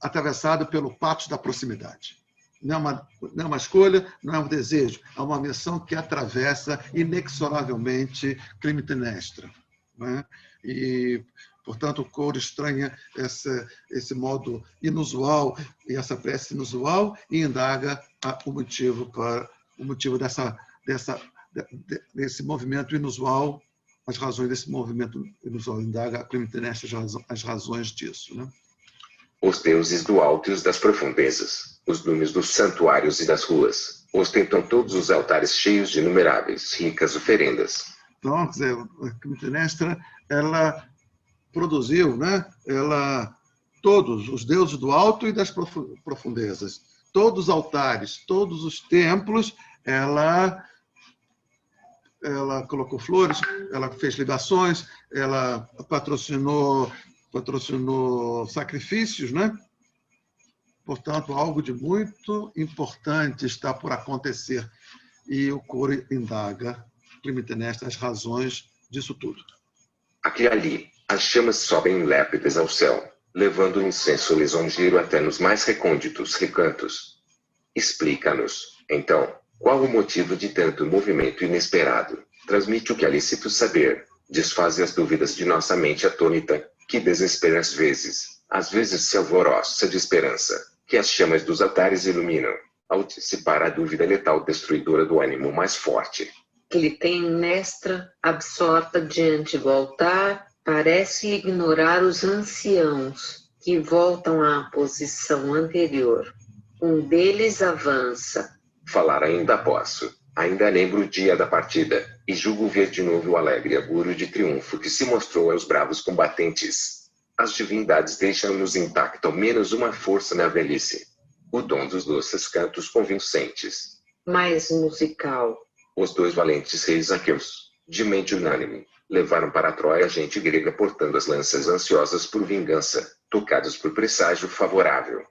atravessado pelo pátio da proximidade. Não é uma escolha, não é um desejo, é uma missão que atravessa inexoravelmente Clitemnestra. Né? E, portanto, o coro estranha esse modo inusual e essa prece inusual e indaga o motivo desse movimento inusual, as razões desse movimento inusual. Indaga a Clitemnestra as razões disso. Né? Os deuses do alto e os das profundezas, os lumes dos santuários e das ruas, ostentam todos os altares cheios de inumeráveis, ricas oferendas. Então, quer dizer, a Clitemnestra, ela produziu, né? Todos os deuses do alto e das profundezas, todos os altares, todos os templos, ela colocou flores, ela fez libações, ela patrocinou sacrifícios, né? Portanto, algo de muito importante está por acontecer. E o coro indaga Clitemnestra as razões disso tudo. Aqui e ali, as chamas sobem lépidas ao céu, levando o incenso lisonjeiro até nos mais recônditos recantos. Explica-nos, então, qual o motivo de tanto movimento inesperado. Transmite o que é lícito saber, desfaze as dúvidas de nossa mente atônita, que desespera às vezes se alvoroça de esperança, que as chamas dos altares iluminam, ao dissipar a dúvida letal destruidora do ânimo mais forte. Clitemnestra, absorta diante do altar, parece ignorar os anciãos, que voltam à posição anterior. Um deles avança. Falar ainda posso. Ainda lembro o dia da partida, e julgo ver de novo o alegre augúrio de triunfo que se mostrou aos bravos combatentes. As divindades deixam-nos intacto ao menos uma força na velhice. O dom dos doces cantos convincentes. Mais musical. Os dois valentes reis aqueus, de mente unânime, levaram para Troia a gente grega portando as lanças ansiosas por vingança, tocados por presságio favorável.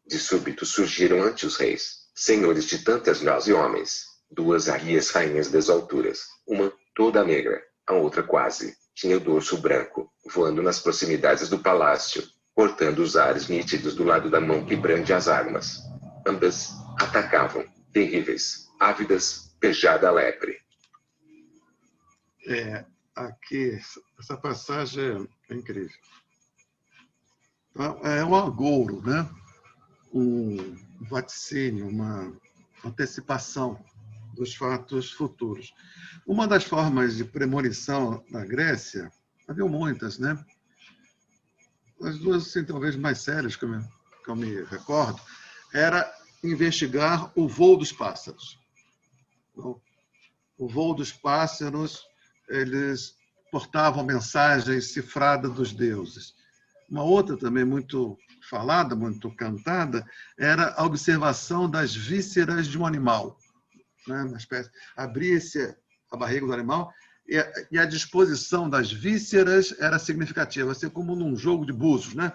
De súbito surgiram ante os reis, senhores de tantas nós e homens, duas arias rainhas das alturas, uma, toda negra, a outra quase, tinha o dorso branco, voando nas proximidades do palácio, cortando os ares nítidos do lado da mão que brande as armas. Ambas atacavam, terríveis, ávidas, pejada a lepre. Aqui, essa passagem é incrível. É um agouro, né? Um vaticínio, uma antecipação dos fatos futuros. Uma das formas de premonição na Grécia, havia muitas, né? As duas, assim, talvez mais sérias, que eu me recordo, era investigar o voo dos pássaros. O voo dos pássaros, eles portavam mensagens cifradas dos deuses. Uma outra também muito falada, muito cantada, era a observação das vísceras de um animal. Né? Uma espécie, abria-se a barriga do animal e a disposição das vísceras era significativa, assim como num jogo de búzios. Né?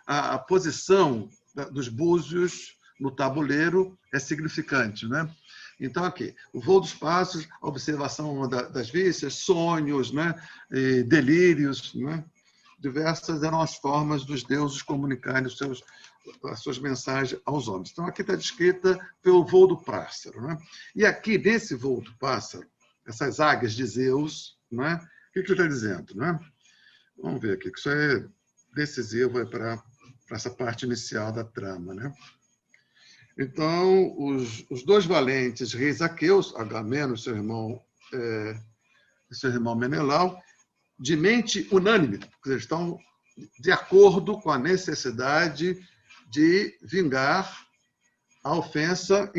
A posição dos búzios no tabuleiro é significante, né? Então, aqui, o voo dos passos, a observação das vísceras, sonhos, né? E delírios, né? Diversas eram as formas dos deuses comunicarem as suas mensagens aos homens. Então, aqui está descrita pelo voo do pássaro, né? E aqui, nesse voo do pássaro, essas águias de Zeus, né? O que ele está dizendo, né? Vamos ver aqui, que isso é decisivo para essa parte inicial da trama, né? Então, os dois valentes reis aqueus, Agamenon e seu irmão Menelau, de mente unânime, eles estão de acordo com a necessidade de vingar a ofensa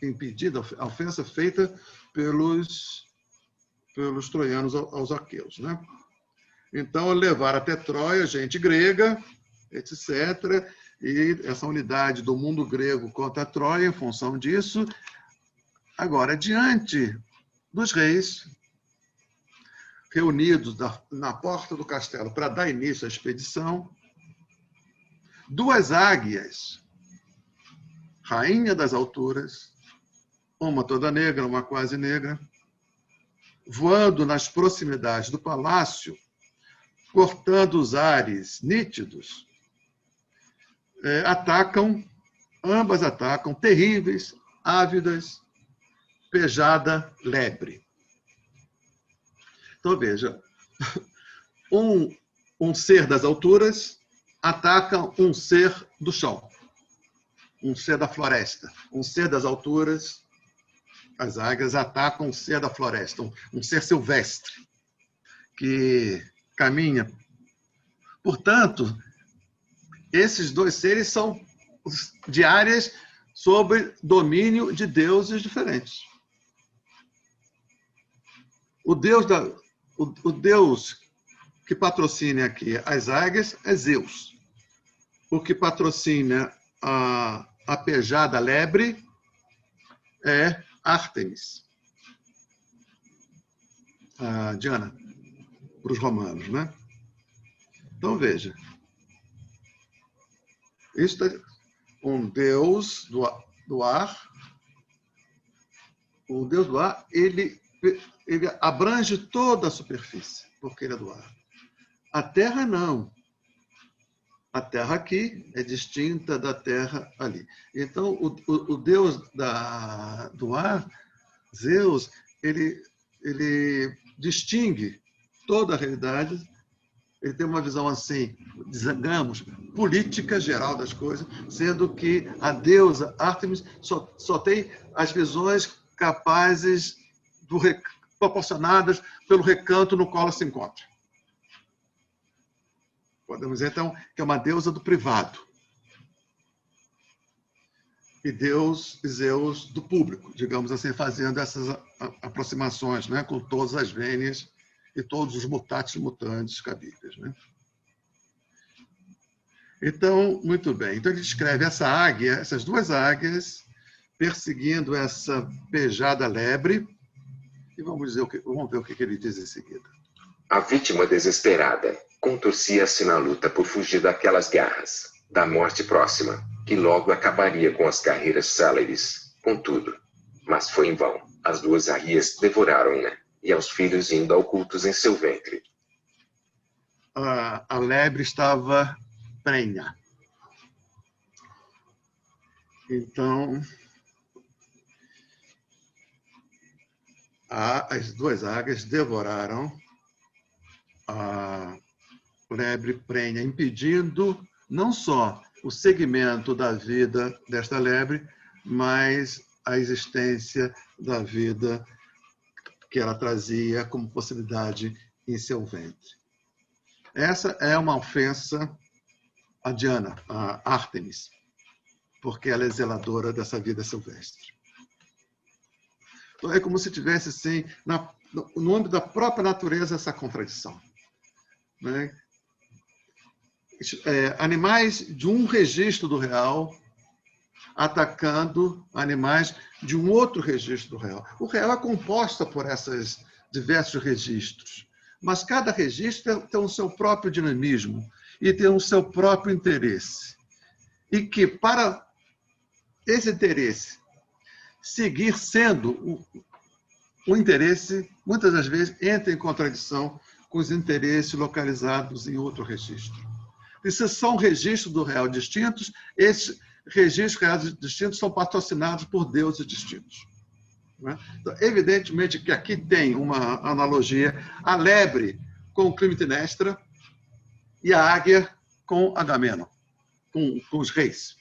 impedida, a ofensa feita pelos troianos aos aqueus, né? Então, levar até Troia gente grega, etc., e essa unidade do mundo grego contra a Troia, em função disso. Agora, diante dos reis, reunidos na porta do castelo para dar início à expedição, duas águias, rainha das alturas, uma toda negra, uma quase negra, voando nas proximidades do palácio, cortando os ares nítidos, ambas atacam, terríveis, ávidas, pejada, lebre. Então, veja, um ser das alturas ataca um ser do chão, um ser da floresta. Um ser das alturas, as águias atacam um ser da floresta, um ser silvestre, que caminha. Portanto, esses dois seres são de áreas sob domínio de deuses diferentes. O deus que patrocina aqui as águias é Zeus. O que patrocina a pejada lebre é Ártemis. A Diana, para os romanos, né? Então, veja. Isto é um deus do ar. O deus do ar, ele abrange toda a superfície, porque ele é do ar. A terra, não. A terra aqui é distinta da terra ali. Então, o deus do ar, Zeus, ele distingue toda a realidade. Ele tem uma visão assim, digamos, política geral das coisas, sendo que a deusa Ártemis só tem as visões capazes, proporcionadas pelo recanto no qual ela se encontra. Podemos dizer, então, que é uma deusa do privado. E Zeus do público, digamos assim, fazendo essas aproximações, né, com todas as vênias e todos os mutatis mutandis cabíveis, né? Então, muito bem. Então, ele descreve essas duas águias perseguindo essa pejada lebre. E vamos ver o que ele diz em seguida. A vítima desesperada contorcia-se na luta por fugir daquelas garras, da morte próxima, que logo acabaria com as carreiras céleres. Contudo, mas foi em vão. As duas arrias devoraram-na, e aos filhos ainda ocultos em seu ventre. A lebre estava prenha. Então, as duas águias devoraram a lebre prenha, impedindo não só o segmento da vida desta lebre, mas a existência da vida que ela trazia como possibilidade em seu ventre. Essa é uma ofensa a Diana, a Ártemis, porque ela é zeladora dessa vida silvestre. Então, é como se tivesse, assim, no âmbito da própria natureza, essa contradição, né? Animais de um registro do real atacando animais de um outro registro do real. O real é composto por esses diversos registros, mas cada registro tem o seu próprio dinamismo e tem o seu próprio interesse. e que, para esse interesse seguir sendo o interesse, muitas das vezes entra em contradição com os interesses localizados em outro registro. E se são registros do real distintos, esses registros reais distintos são patrocinados por deuses distintos. Então, evidentemente que aqui tem uma analogia, a lebre com Clitemnestra e a águia com Agamenon, com os reis.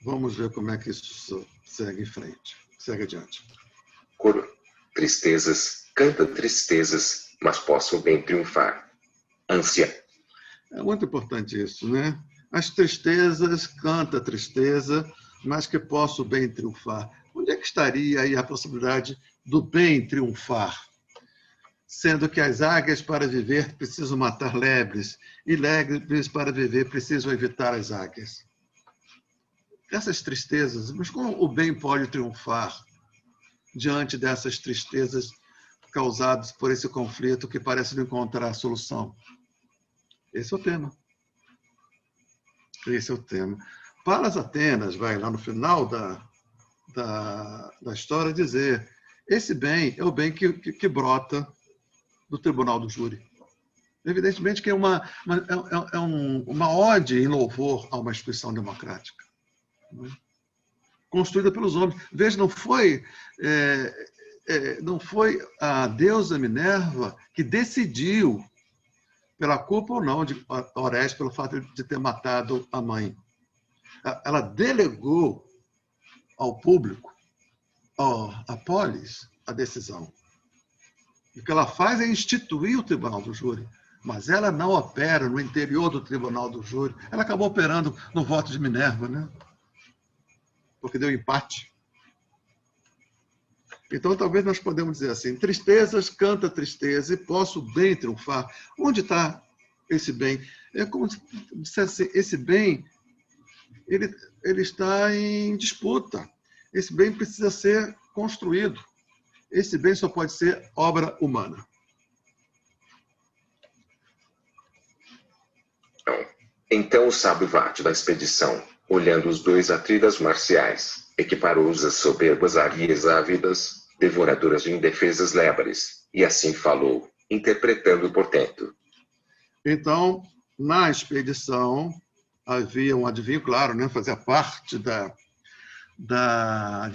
Vamos ver como é que isso segue em frente, segue adiante. Coro. Tristezas, canta tristezas, mas posso bem triunfar. Ânsia. É muito importante isso, né? As tristezas, canta tristeza, mas que posso bem triunfar. Onde é que estaria aí a possibilidade do bem triunfar? Sendo que as águias, para viver, precisam matar lebres, e lebres, para viver, precisam evitar as águias. Essas tristezas, mas como o bem pode triunfar diante dessas tristezas causadas por esse conflito que parece não encontrar solução? Esse é o tema. Esse é o tema. Palas Atenas vai lá no final da história dizer: esse bem é o bem que brota do tribunal do júri. Evidentemente que é uma ode em louvor a uma instituição democrática, construída pelos homens. Veja, não foi a deusa Minerva que decidiu pela culpa ou não de Orestes pelo fato de ter matado a mãe. Ela delegou ao público, à polis, a decisão. O que ela faz é instituir o tribunal do júri, mas ela não opera no interior do tribunal do júri. Ela acabou operando no voto de Minerva, né? Porque deu empate. Então, talvez nós podemos dizer assim: tristezas, canta tristeza, e posso bem triunfar. Onde está esse bem? É como se dissesse: esse bem ele está em disputa. Esse bem precisa ser construído. Esse bem só pode ser obra humana. Então o sábio Vate da expedição, olhando os dois atridas marciais, equiparou-os às soberbas águias ávidas, devoradoras de indefesas lebres, e assim falou, interpretando o portento. Então, na expedição, havia um adivinho, claro, né? Fazia parte de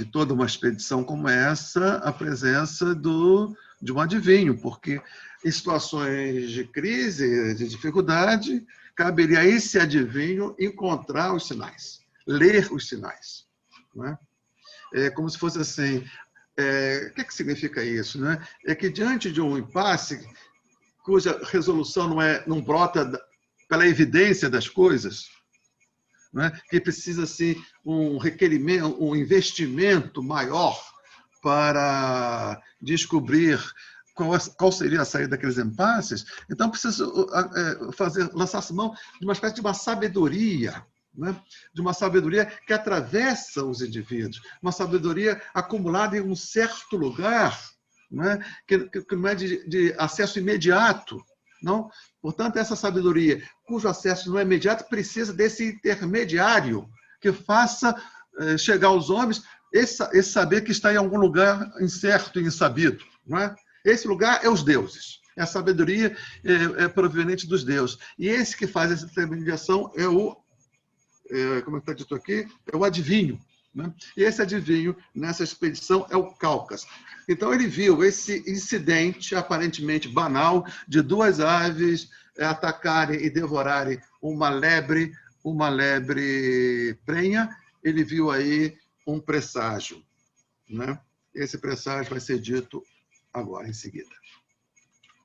toda uma expedição como essa, a presença de um adivinho, porque em situações de crise, de dificuldade, caberia a esse adivinho encontrar os sinais, ler os sinais. Né? É como se fosse assim, o que significa isso? Né? É que diante de um impasse, cuja resolução não brota pela evidência das coisas, né? Que precisa assim, um requerimento, um investimento maior para descobrir qual seria a saída daqueles impasses. Então, precisa lançar-se mão de uma espécie de uma sabedoria, né? De uma sabedoria que atravessa os indivíduos, uma sabedoria acumulada em um certo lugar, né? Que não é de acesso imediato. Não? Portanto, essa sabedoria, cujo acesso não é imediato, precisa desse intermediário que faça chegar aos homens esse saber que está em algum lugar incerto e insabido. Não é? Esse lugar é os deuses. A sabedoria é proveniente dos deuses. E esse que faz essa intermediação é como está dito aqui, é o adivinho. Né? E esse adivinho, nessa expedição, é o Calcas. Então, ele viu esse incidente aparentemente banal de duas aves atacarem e devorarem uma lebre prenha. Ele viu aí um presságio. Né? Esse presságio vai ser dito agora, em seguida.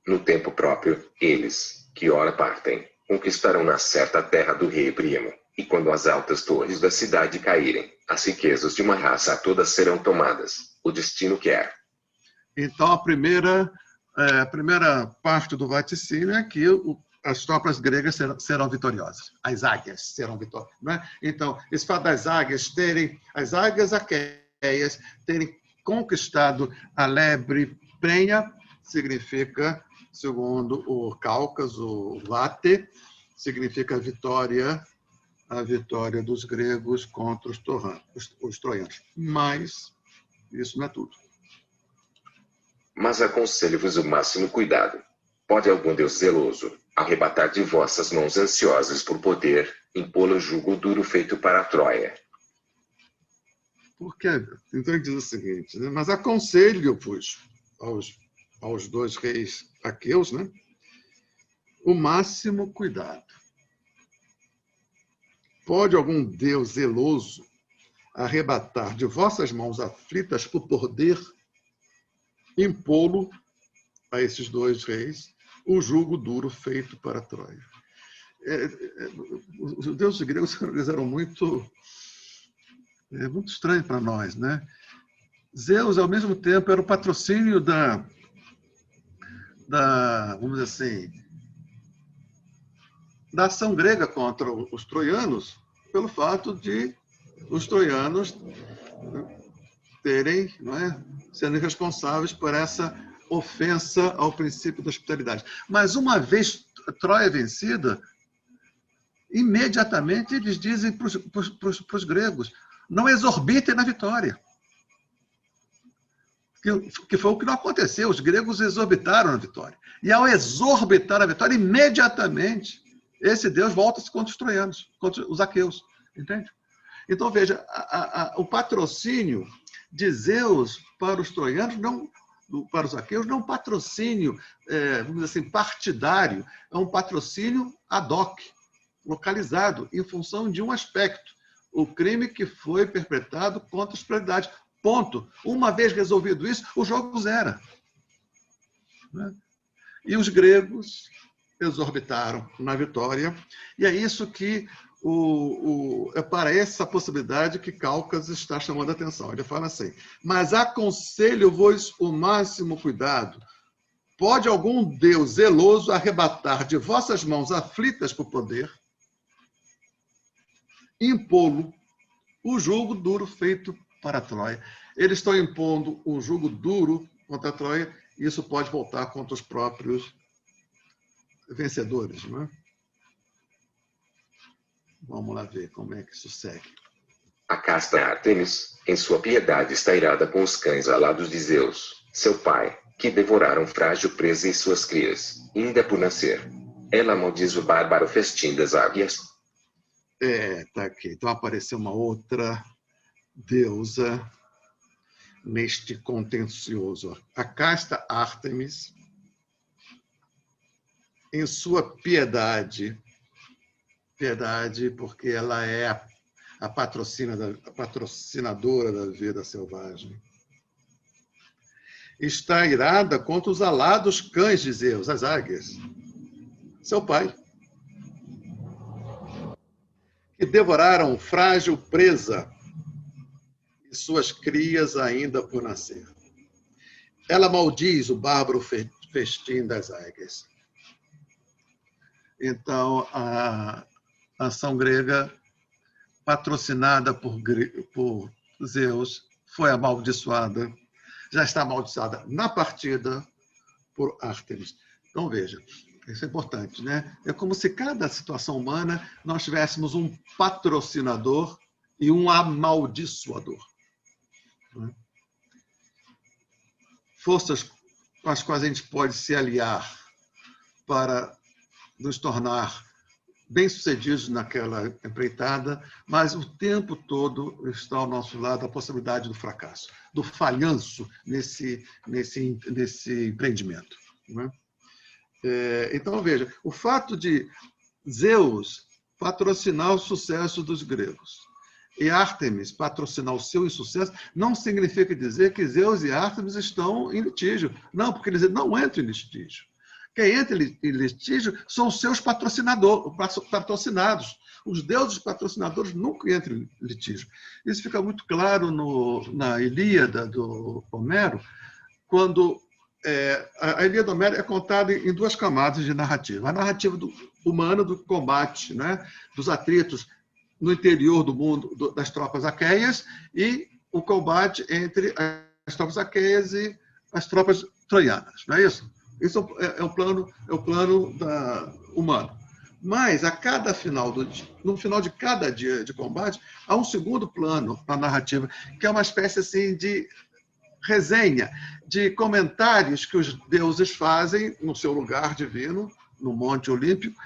No tempo próprio, eles, que ora partem, conquistarão na certa terra do rei Príamo. E quando as altas torres da cidade caírem, as riquezas de uma raça todas serão tomadas. O destino quer. Então, a primeira parte do vaticínio é que as tropas gregas serão vitoriosas. As águias serão vitoriosas. Né? Então, esse fato das águias as águias aqueias terem conquistado a lebre prenha significa, segundo o Cáucaso, o Vate, significa a vitória dos gregos contra os troianos. Mas isso não é tudo. Mas aconselho-vos o máximo cuidado. Pode algum Deus zeloso arrebatar de vossas mãos ansiosas por poder, impô-lo jugo duro feito para a Troia. Porque, então ele diz o seguinte, né? Mas aconselho-vos aos dois reis aqueus, né? O máximo cuidado. Pode algum Deus zeloso arrebatar de vossas mãos aflitas por poder, impô-lo a esses dois reis o jugo duro feito para Troia? Os deuses gregos eram muito estranho para nós, né? Zeus, ao mesmo tempo, era o patrocínio vamos dizer assim, da ação grega contra os troianos, pelo fato de os troianos terem, não é, sendo responsáveis por essa ofensa ao princípio da hospitalidade. Mas uma vez Troia vencida, imediatamente eles dizem para os gregos: não exorbitem na vitória. Que foi o que não aconteceu. Os gregos exorbitaram na vitória. E ao exorbitar a vitória, imediatamente, esse Deus volta-se contra os troianos, contra os aqueus. Entende? Então, veja, o patrocínio de Zeus para os troianos, para os aqueus, não é um patrocínio, vamos dizer assim, partidário, é um patrocínio ad hoc, localizado, em função de um aspecto: o crime que foi perpetrado contra as prioridades. Ponto. Uma vez resolvido isso, o jogo zera. E os gregos exorbitaram na vitória, e é isso que é para essa possibilidade que Cáucaso está chamando a atenção. Ele fala assim: mas aconselho-vos o máximo cuidado. Pode algum Deus zeloso arrebatar de vossas mãos aflitas por poder, impô-lo o jugo duro feito para a Troia? Eles estão impondo um jugo duro contra a Troia, e isso pode voltar contra os próprios vencedores, não é? Vamos lá ver como é que isso segue. A casta Ártemis, em sua piedade, está irada com os cães alados de Zeus, seu pai, que devoraram frágil presa e suas crias, ainda por nascer. Ela maldiz o bárbaro festim das águias. Tá aqui. Então apareceu uma outra deusa neste contencioso. A casta Ártemis, em sua piedade porque ela é a patrocinadora da vida selvagem, está irada contra os alados cães de Zeus, as águias, seu pai, que devoraram frágil presa e suas crias ainda por nascer. Ela maldiz o bárbaro festim das águias. Então, a ação grega, patrocinada por Zeus, foi amaldiçoada, já está amaldiçoada na partida por Ártemis. Então, veja, isso é importante, né? É como se cada situação humana nós tivéssemos um patrocinador e um amaldiçoador. Forças com as quais a gente pode se aliar para nos tornar bem-sucedidos naquela empreitada, mas o tempo todo está ao nosso lado a possibilidade do fracasso, do falhanço nesse empreendimento. Não é? Então, veja, o fato de Zeus patrocinar o sucesso dos gregos e Ártemis patrocinar o seu insucesso não significa dizer que Zeus e Ártemis estão em litígio. Não, porque eles não entram em litígio. Quem entra em litígio são os seus patrocinados. Os deuses patrocinadores nunca entram em litígio. Isso fica muito claro na Ilíada do Homero, quando a Ilíada do Homero é contada em duas camadas de narrativa. A narrativa humana do combate, né, dos atritos no interior do mundo das tropas aqueias, e o combate entre as tropas aqueias e as tropas troianas, não é isso? Isso é o plano humano. Mas no final de cada dia de combate, há um segundo plano na narrativa, que é uma espécie assim de resenha, de comentários que os deuses fazem no seu lugar divino, no Monte Olímpico,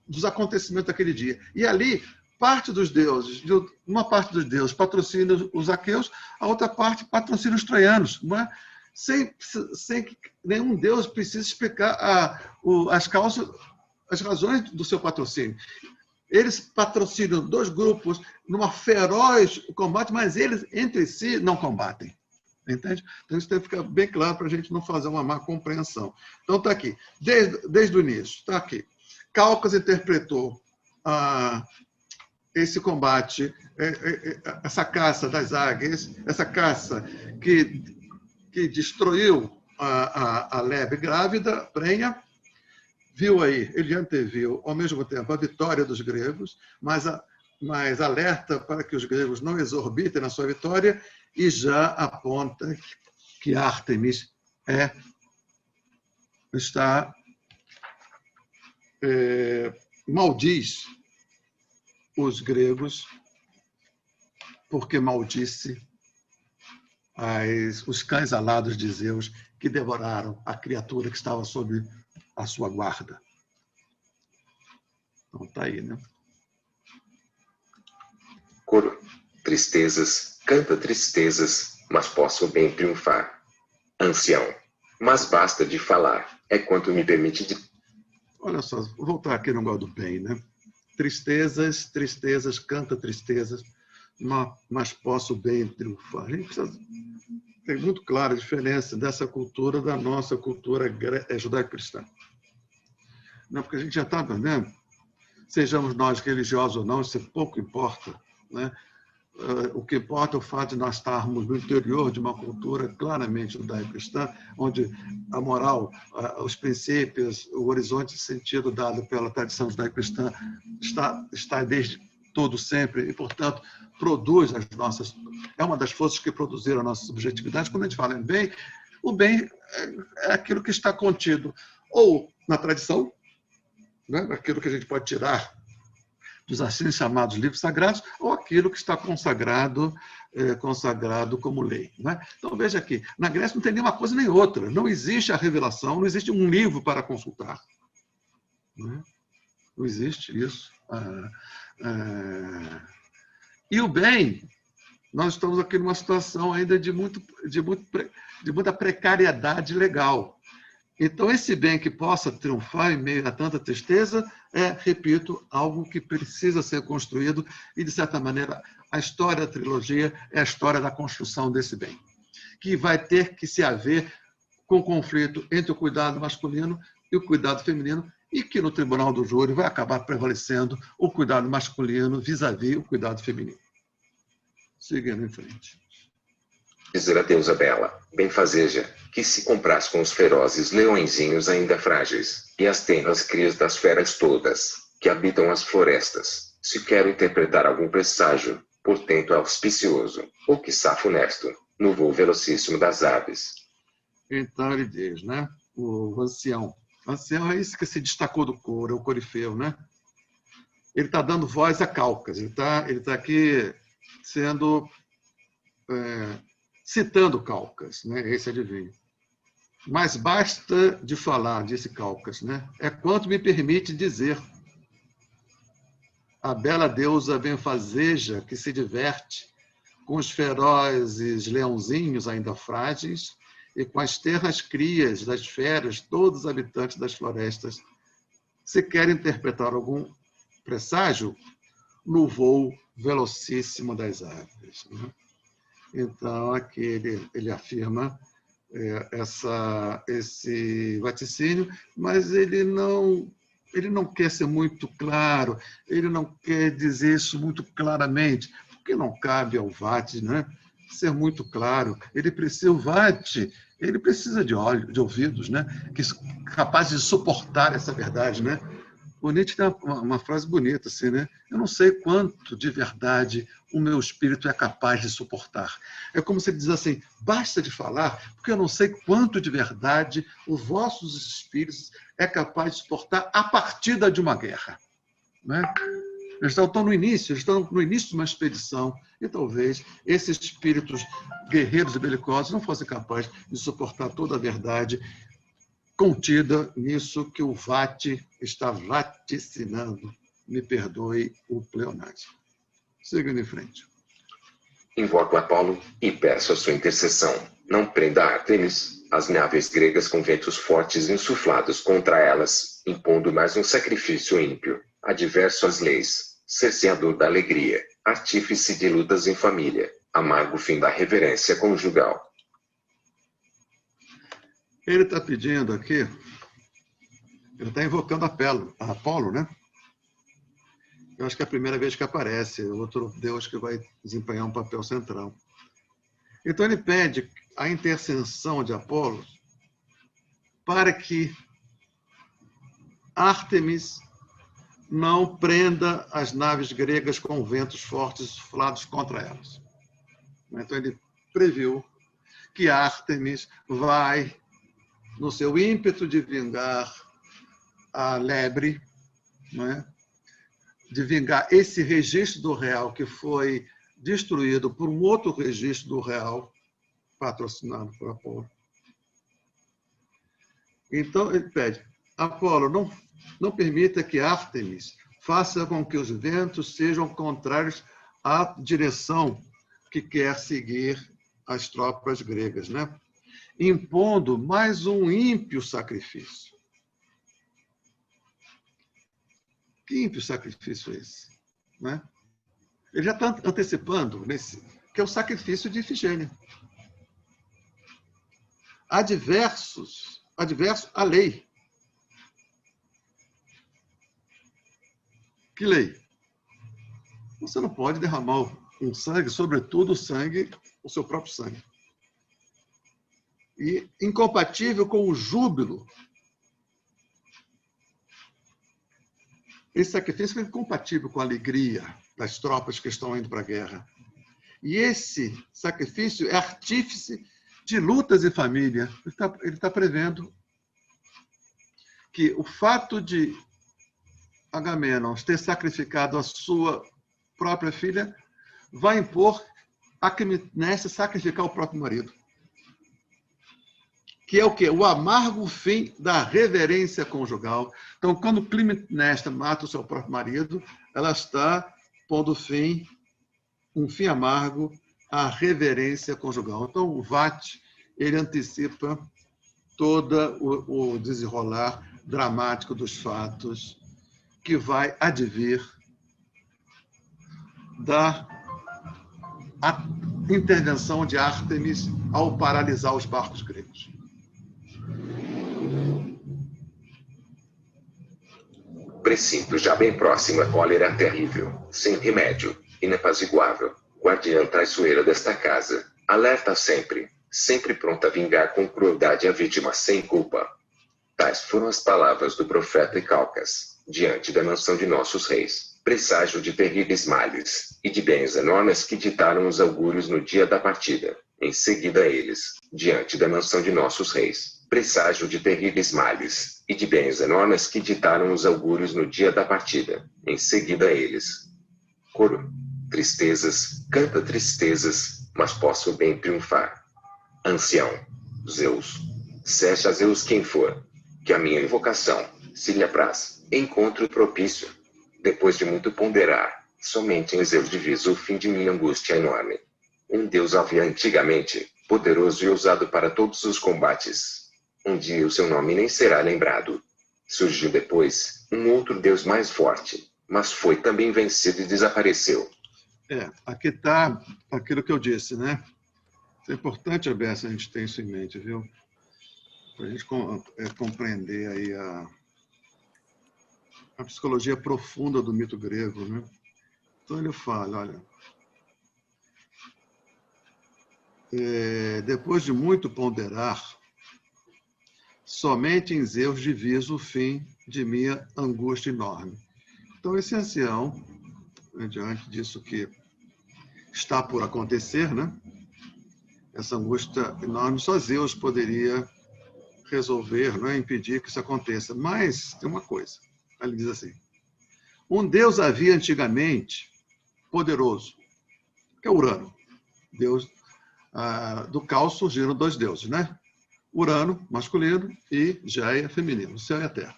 dos acontecimentos daquele dia. E ali, uma parte dos deuses patrocina os aqueus, a outra parte patrocina os troianos, não é? Sem que nenhum deus precise explicar as razões do seu patrocínio. Eles patrocinam dois grupos numa feroz combate, mas eles entre si não combatem. Entende? Então isso tem que ficar bem claro para a gente não fazer uma má compreensão. Então está aqui, desde o início, está aqui. Calcas interpretou esse combate, essa caça das águias, essa caça que destruiu a lebe grávida, prenha, viu aí, ele anteviu, ao mesmo tempo, a vitória dos gregos, mas alerta para que os gregos não exorbitem na sua vitória e já aponta que Ártemis maldiz os gregos porque maldisse os cães alados de Zeus que devoraram a criatura que estava sob a sua guarda. Então está aí, né? Coro. Tristezas, canta tristezas, mas posso bem triunfar. Ancião. Mas basta de falar, é quanto me permite de... Olha só, vou voltar aqui no negócio do bem, né? Tristezas, tristezas, canta tristezas, mas posso bem triunfar. A gente precisa ter muito clara a diferença dessa cultura da nossa cultura judaico-cristã. Não, porque a gente já está vendo, sejamos nós religiosos ou não, isso pouco importa, né? O que importa é o fato de nós estarmos no interior de uma cultura claramente judaico-cristã, onde a moral, os princípios, o horizonte de sentido dado pela tradição judaico-cristã está desde todo sempre e, portanto, produz é uma das forças que produziram a nossa subjetividade. Quando a gente fala em bem, o bem é aquilo que está contido ou na tradição, né, aquilo que a gente pode tirar dos assim chamados livros sagrados, ou aquilo que está consagrado como lei. Não é? Então, veja aqui, na Grécia não tem nenhuma coisa nem outra. Não existe a revelação, não existe um livro para consultar. Não existe isso. E o bem, nós estamos aqui numa situação ainda de muita precariedade legal. Então, esse bem que possa triunfar em meio a tanta tristeza repito, algo que precisa ser construído e, de certa maneira, a história da trilogia é a história da construção desse bem, que vai ter que se haver com o conflito entre o cuidado masculino e o cuidado feminino e que, no tribunal do júri, vai acabar prevalecendo o cuidado masculino vis-à-vis o cuidado feminino. Seguindo em frente. Dizer a deusa Bela, benfazeja, que se compraz com os ferozes leõezinhos ainda frágeis, e as tenras crias das feras todas, que habitam as florestas. Se quero interpretar algum presságio, portento auspicioso, ou quiçá funesto, no voo velocíssimo das aves. Então ele diz, né? O ancião. O ancião é esse que se destacou do coro, é o corifeu, né? Ele está dando voz a Calcas, ele tá aqui sendo... citando Calcas, né? Esse adivinho. Mas basta de falar, disse Calcas, né? É quanto me permite dizer. A bela deusa benfazeja que se diverte com os ferozes leãozinhos ainda frágeis e com as terras crias das feras, todos os habitantes das florestas. Se quer interpretar algum presságio, no voo velocíssimo das aves, né? Então, aqui ele afirma esse vaticínio, mas ele não quer ser muito claro, ele não quer dizer isso muito claramente, porque não cabe ao Vati, né, ser muito claro. O Vati ele precisa de ouvidos, né, capazes de suportar essa verdade, né? O Nietzsche tem uma frase bonita assim, né? Eu não sei quanto de verdade o meu espírito é capaz de suportar. É como se ele diz assim, basta de falar, porque eu não sei quanto de verdade os vossos espíritos é capaz de suportar a partida de uma guerra. Né? Eles estão no início, eles estão no início de uma expedição, e talvez esses espíritos guerreiros e belicosos não fossem capazes de suportar toda a verdade contida nisso que o Vati está vaticinando. Me perdoe o pleonasmo. Seguindo em frente. Invoco Apolo e peço a sua intercessão. Não prenda Ártemis, as naves gregas com ventos fortes insuflados contra elas, impondo mais um sacrifício ímpio, adverso às leis, cerceador da alegria, artífice de lutas em família, amargo fim da reverência conjugal. Ele está pedindo aqui, ele está invocando Apolo, né? Eu acho que é a primeira vez que aparece, outro deus que vai desempenhar um papel central. Então ele pede a intercessão de Apolo para que Ártemis não prenda as naves gregas com ventos fortes suflados contra elas. Então ele previu que Ártemis vai, no seu ímpeto de vingar a lebre, não é? De vingar esse registro do real que foi destruído por um outro registro do real, patrocinado por Apolo. Então, ele pede, Apolo, não permita que Ártemis faça com que os ventos sejam contrários à direção que quer seguir as tropas gregas, né? Impondo mais um ímpio sacrifício. Que ímpio sacrifício é esse? Né? Ele já está antecipando que é o sacrifício de Ifigênia. Adverso à lei. Que lei? Você não pode derramar um sangue, sobretudo o seu próprio sangue. E incompatível com o júbilo. Esse sacrifício é incompatível com a alegria das tropas que estão indo para a guerra. E esse sacrifício é artífice de lutas em família. Ele está prevendo que o fato de Agamenon ter sacrificado a sua própria filha vai impor a Clitemnestra sacrificar o próprio marido. Que é o quê? O amargo fim da reverência conjugal. Então, quando Clitemnestra mata o seu próprio marido, ela está pondo um fim amargo à reverência conjugal. Então, o Vati, ele antecipa todo o desenrolar dramático dos fatos que vai advir da intervenção de Ártemis ao paralisar os barcos gregos. Princípio já bem próximo à cólera terrível, sem remédio, inapaziguável, guardiã traiçoeira desta casa, alerta sempre, sempre pronta a vingar com crueldade a vítima sem culpa. Tais foram as palavras do profeta Calcas, diante da mansão de nossos reis, presságio de terríveis males, e de bens enormes que ditaram os augúrios no dia da partida. Em seguida a eles, diante da mansão de nossos reis, presságio de terríveis males, e de bens enormes que ditaram os augúrios no dia da partida. Em seguida a eles. Coro. Tristezas, canta tristezas, mas posso bem triunfar. Ancião. Zeus. Seja Zeus quem for, que a minha invocação, se lhe apraz, encontro propício. Depois de muito ponderar, somente em Zeus diviso o fim de minha angústia enorme. Um Deus havia antigamente, poderoso e ousado para todos os combates. Um dia o seu nome nem será lembrado. Surgiu depois um outro Deus mais forte, mas foi também vencido e desapareceu. Aqui está aquilo que eu disse, né? É importante, Abessa, a gente ter isso em mente, viu? Para a gente compreender aí a psicologia profunda do mito grego, né? Então ele fala, olha, depois de muito ponderar, somente em Zeus diviso o fim de minha angústia enorme. Então esse ancião, diante disso que está por acontecer, né? Essa angústia enorme, só Zeus poderia resolver, não é? Impedir que isso aconteça. Mas tem uma coisa, ele diz assim, um deus havia antigamente poderoso, que é Urano. Deus, do caos surgiram dois deuses, né? Urano, masculino, e Gaia, feminino, o céu e a terra.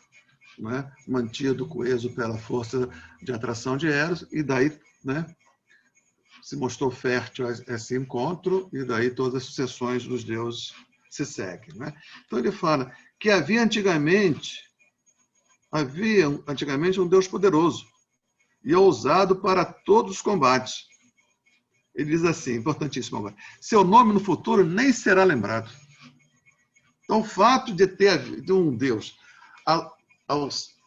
Né? Mantido, coeso pela força de atração de Eros, e daí, né, se mostrou fértil esse encontro, e daí todas as sucessões dos deuses se seguem. Né? Então ele fala que havia antigamente um Deus poderoso e ousado para todos os combates. Ele diz assim, importantíssimo agora, seu nome no futuro nem será lembrado. Então, o fato de ter um Deus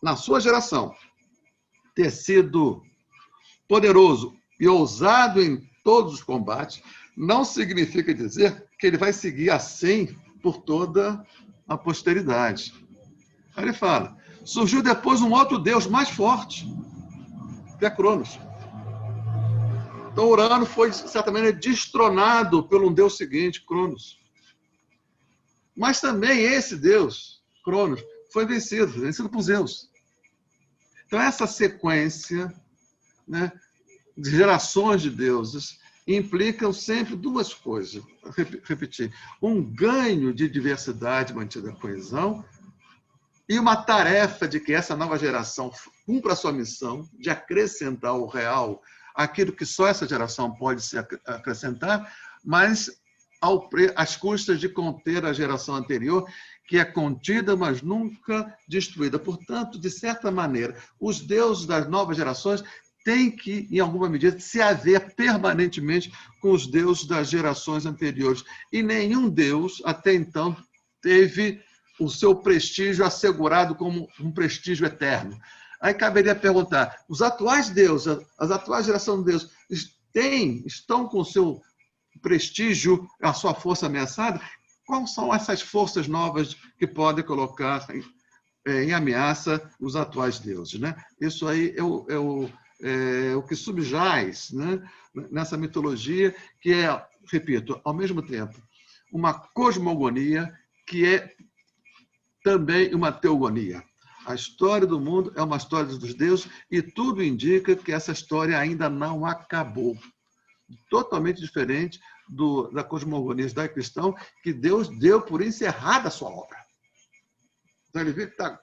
na sua geração ter sido poderoso e ousado em todos os combates, não significa dizer que ele vai seguir assim por toda a posteridade. Aí ele fala, surgiu depois um outro Deus mais forte, que é Cronos. Então, Urano foi, de certa maneira, destronado pelo um Deus seguinte, Cronos. Mas também esse Deus, Cronos, foi vencido por Zeus. Então, essa sequência, né, de gerações de deuses implicam sempre duas coisas. Repetir, um ganho de diversidade mantida a coesão e uma tarefa de que essa nova geração cumpra a sua missão de acrescentar ao real aquilo que só essa geração pode se acrescentar, mas às custas de conter a geração anterior, que é contida, mas nunca destruída. Portanto, de certa maneira, os deuses das novas gerações têm que, em alguma medida, se haver permanentemente com os deuses das gerações anteriores. E nenhum deus, até então, teve o seu prestígio assegurado como um prestígio eterno. Aí caberia perguntar, os atuais deuses, as atuais gerações de Deus, estão com o seu prestígio, a sua força ameaçada? Quais são essas forças novas que podem colocar em ameaça os atuais deuses? Né? Isso aí é o que subjaz, né, nessa mitologia, que é, repito, ao mesmo tempo, uma cosmogonia que é também uma teogonia. A história do mundo é uma história dos deuses e tudo indica que essa história ainda não acabou. Totalmente diferente da cosmogonia judaico-cristã, que Deus deu por encerrada a sua obra. Então, ele vê que está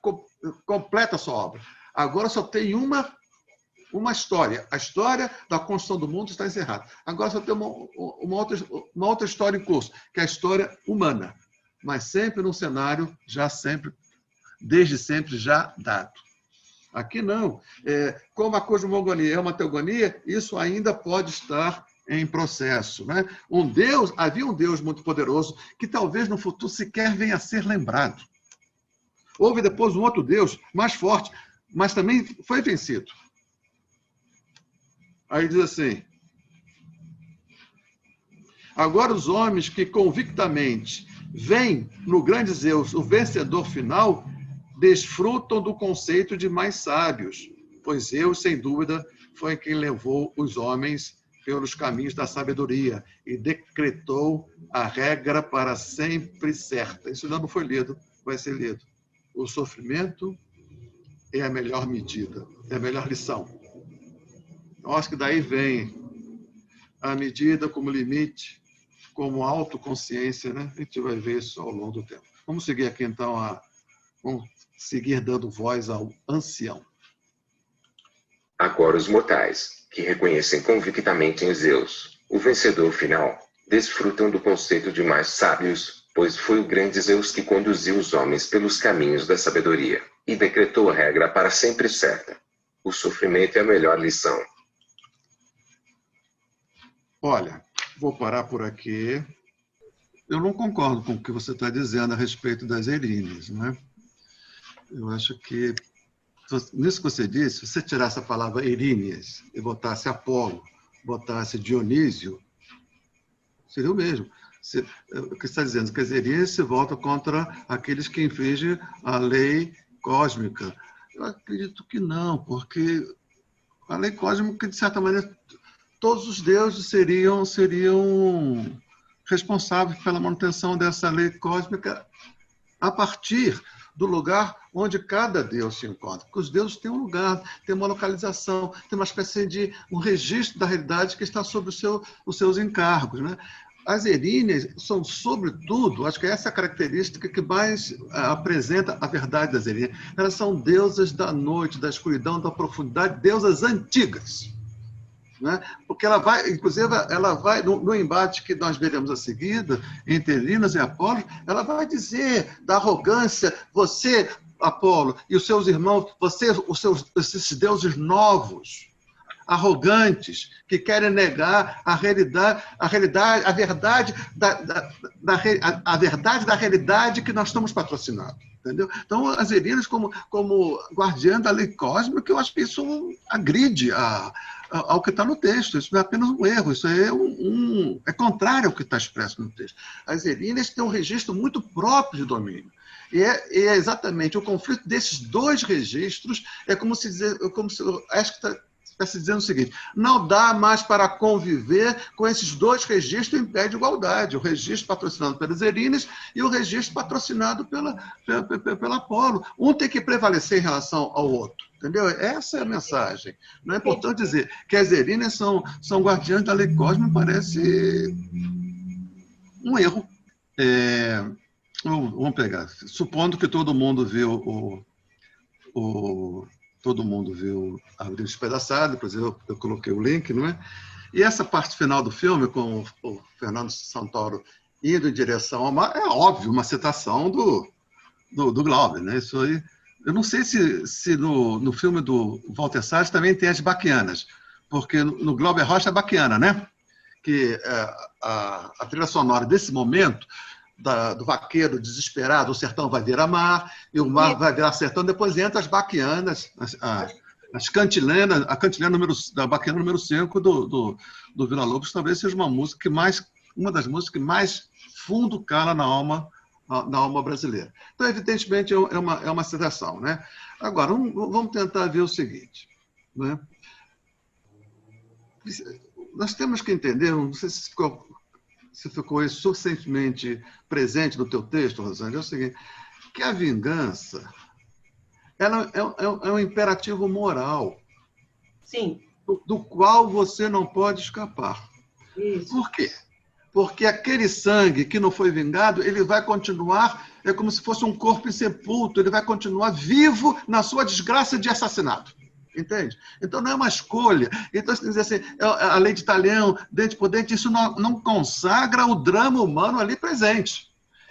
completa a sua obra. Agora só tem uma história. A história da construção do mundo está encerrada. Agora só tem uma outra história em curso, que é a história humana, mas sempre num cenário desde sempre já dado. Aqui não. Como a cosmogonia é uma teogonia, isso ainda pode estar em processo. Né? Havia um Deus muito poderoso que talvez no futuro sequer venha a ser lembrado. Houve depois um outro Deus mais forte, mas também foi vencido. Aí diz assim, agora os homens que convictamente veem no grande Zeus o vencedor final, desfrutam do conceito de mais sábios, pois Zeus, sem dúvida, foi quem levou os homens pelos caminhos da sabedoria e decretou a regra para sempre certa. Isso ainda não foi lido, vai ser lido. O sofrimento é a melhor medida, é a melhor lição. Eu acho que daí vem a medida como limite, como autoconsciência, né? A gente vai ver isso ao longo do tempo. Vamos seguir aqui, então, vamos seguir dando voz ao ancião. Agora os mortais, que reconhecem convictamente em Zeus, o vencedor final, desfrutam do conceito de mais sábios, pois foi o grande Zeus que conduziu os homens pelos caminhos da sabedoria, e decretou a regra para sempre certa. O sofrimento é a melhor lição. Olha, vou parar por aqui. Eu não concordo com o que você está dizendo a respeito das Eríneas, né? Eu acho que, nisso que você disse, se você tirasse a palavra Eríneas e botasse Apolo, botasse Dionísio, seria o mesmo. O que você está dizendo? Que as Eríneas se voltam contra aqueles que infringem a lei cósmica. Eu acredito que não, porque a lei cósmica, de certa maneira, todos os deuses seriam responsáveis pela manutenção dessa lei cósmica a partir do lugar onde cada deus se encontra. Porque os deuses têm um lugar, têm uma localização, tem uma espécie de um registro da realidade que está sob os seus encargos, né? As eríneas são, sobretudo, acho que essa é a característica que mais apresenta a verdade das eríneas. Elas são deusas da noite, da escuridão, da profundidade, deusas antigas. Né? Porque ela vai, inclusive, ela vai, no embate que nós veremos a seguida, entre Erinas e Apolo, ela vai dizer da arrogância, você, Apolo, e os seus irmãos, esses deuses novos, arrogantes, que querem negar a verdade da realidade que nós estamos patrocinando. Entendeu? Então, as Erinas, como guardiã da lei cósmica, eu acho que isso agride ao que está no texto. Isso não é apenas um erro, isso é contrário ao que está expresso no texto. As Erinas têm um registro muito próprio de domínio. E é exatamente o conflito desses dois registros, acho que está se dizendo o seguinte: não dá mais para conviver com esses dois registros em pé de igualdade, o registro patrocinado pelas Erinas e o registro patrocinado pela Apolo. Um tem que prevalecer em relação ao outro, entendeu? Essa é a mensagem. Não é importante dizer que as Erinas são guardiãs da lei cósmica, me parece um erro. Vamos pegar, supondo que todo mundo viu todo mundo viu Abril Despedaçado, depois eu coloquei o link, não é? E essa parte final do filme, com o Fernando Santoro indo em direção ao mar, é óbvio, uma citação do Glauber, né? Isso aí, eu não sei se no filme do Walter Salles também tem as baquianas, porque no Glauber Rocha é baquiana, né? Que a trilha sonora desse momento, do vaqueiro desesperado, o sertão vai virar mar, e o mar vai virar sertão, depois entra as baquianas, as cantilenas, a cantilena da baquiana número 5 do Vila Lobos, talvez seja uma das músicas que mais fundo cala na alma brasileira. Então, evidentemente, é uma citação, né? Agora, vamos tentar ver o seguinte, né? Nós temos que entender, não sei se ficou isso suficientemente presente no teu texto, Rosângela, é o seguinte, que a vingança ela é um imperativo moral. Sim. Do qual você não pode escapar. Isso. Por quê? Porque aquele sangue que não foi vingado, ele vai continuar, é como se fosse um corpo insepulto, ele vai continuar vivo na sua desgraça de assassinato. Entende? Então, não é uma escolha. Então, você diz assim, a lei de Talião, dente por dente, isso não consagra o drama humano ali presente.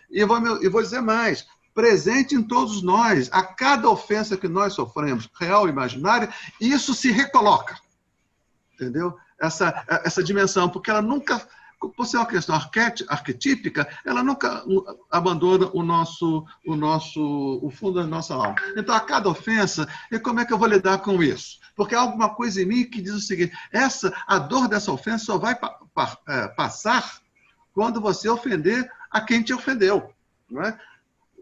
E vou dizer mais, presente em todos nós. A cada ofensa que nós sofremos, real ou imaginária, isso se recoloca. Entendeu? Essa dimensão, porque ela nunca, por ser uma questão arquetípica, ela nunca abandona o fundo da nossa alma. Então, a cada ofensa, e como é que eu vou lidar com isso? Porque há alguma coisa em mim que diz o seguinte, a dor dessa ofensa só vai passar quando você ofender a quem te ofendeu. Não é?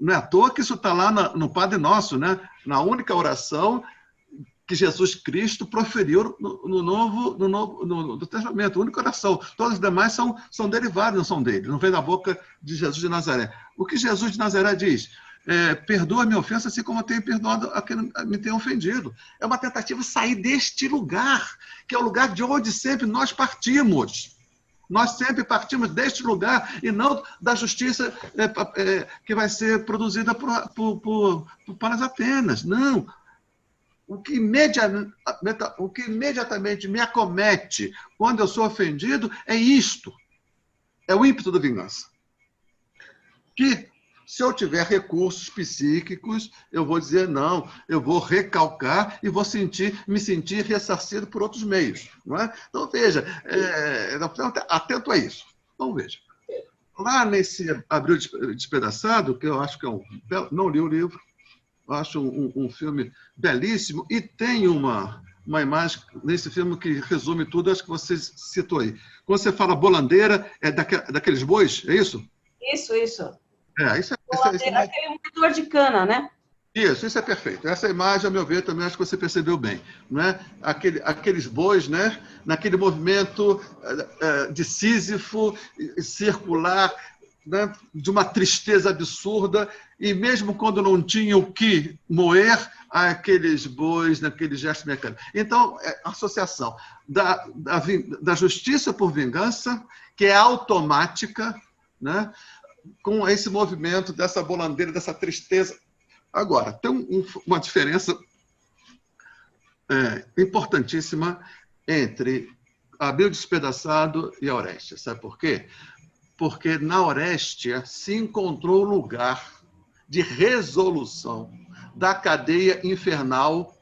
Não é à toa que isso está lá no Padre Nosso, né? Na única oração que Jesus Cristo proferiu no Testamento, a única oração. Todas as demais são derivadas, não são dele, não vem da boca de Jesus de Nazaré. O que Jesus de Nazaré diz? Perdoa a minha ofensa assim como eu tenho perdoado a quem me tem ofendido. É uma tentativa de sair deste lugar, que é o lugar de onde sempre nós partimos. Nós sempre partimos deste lugar e não da justiça que vai ser produzida para as Atenas. Não. O que imediatamente me acomete quando eu sou ofendido é isto. É o ímpeto da vingança. Que, se eu tiver recursos psíquicos, eu vou dizer não, eu vou recalcar e vou me sentir ressarcido por outros meios. Não é? Então, veja, atento a isso. Então, veja. Lá nesse Abril Despedaçado, que eu acho que não li o livro, acho um filme belíssimo e tem uma imagem nesse filme que resume tudo, acho que você citou aí. Quando você fala bolandeira, é daqueles bois, é isso? Isso. Isso é Aquele moedor de cana, né? Isso é perfeito. Essa imagem, a meu ver, também acho que você percebeu bem. Não é? Aqueles bois, né? Naquele movimento de Sísifo, circular, né? De uma tristeza absurda, e mesmo quando não tinha o que moer, aqueles bois, naquele gesto mecânico. Então, a associação da justiça por vingança, que é automática, né? Com esse movimento dessa bolandeira, dessa tristeza. Agora, tem uma diferença importantíssima entre Abílio Despedaçado e a Orestes. Sabe por quê? Porque na Orestes se encontrou o lugar de resolução da cadeia infernal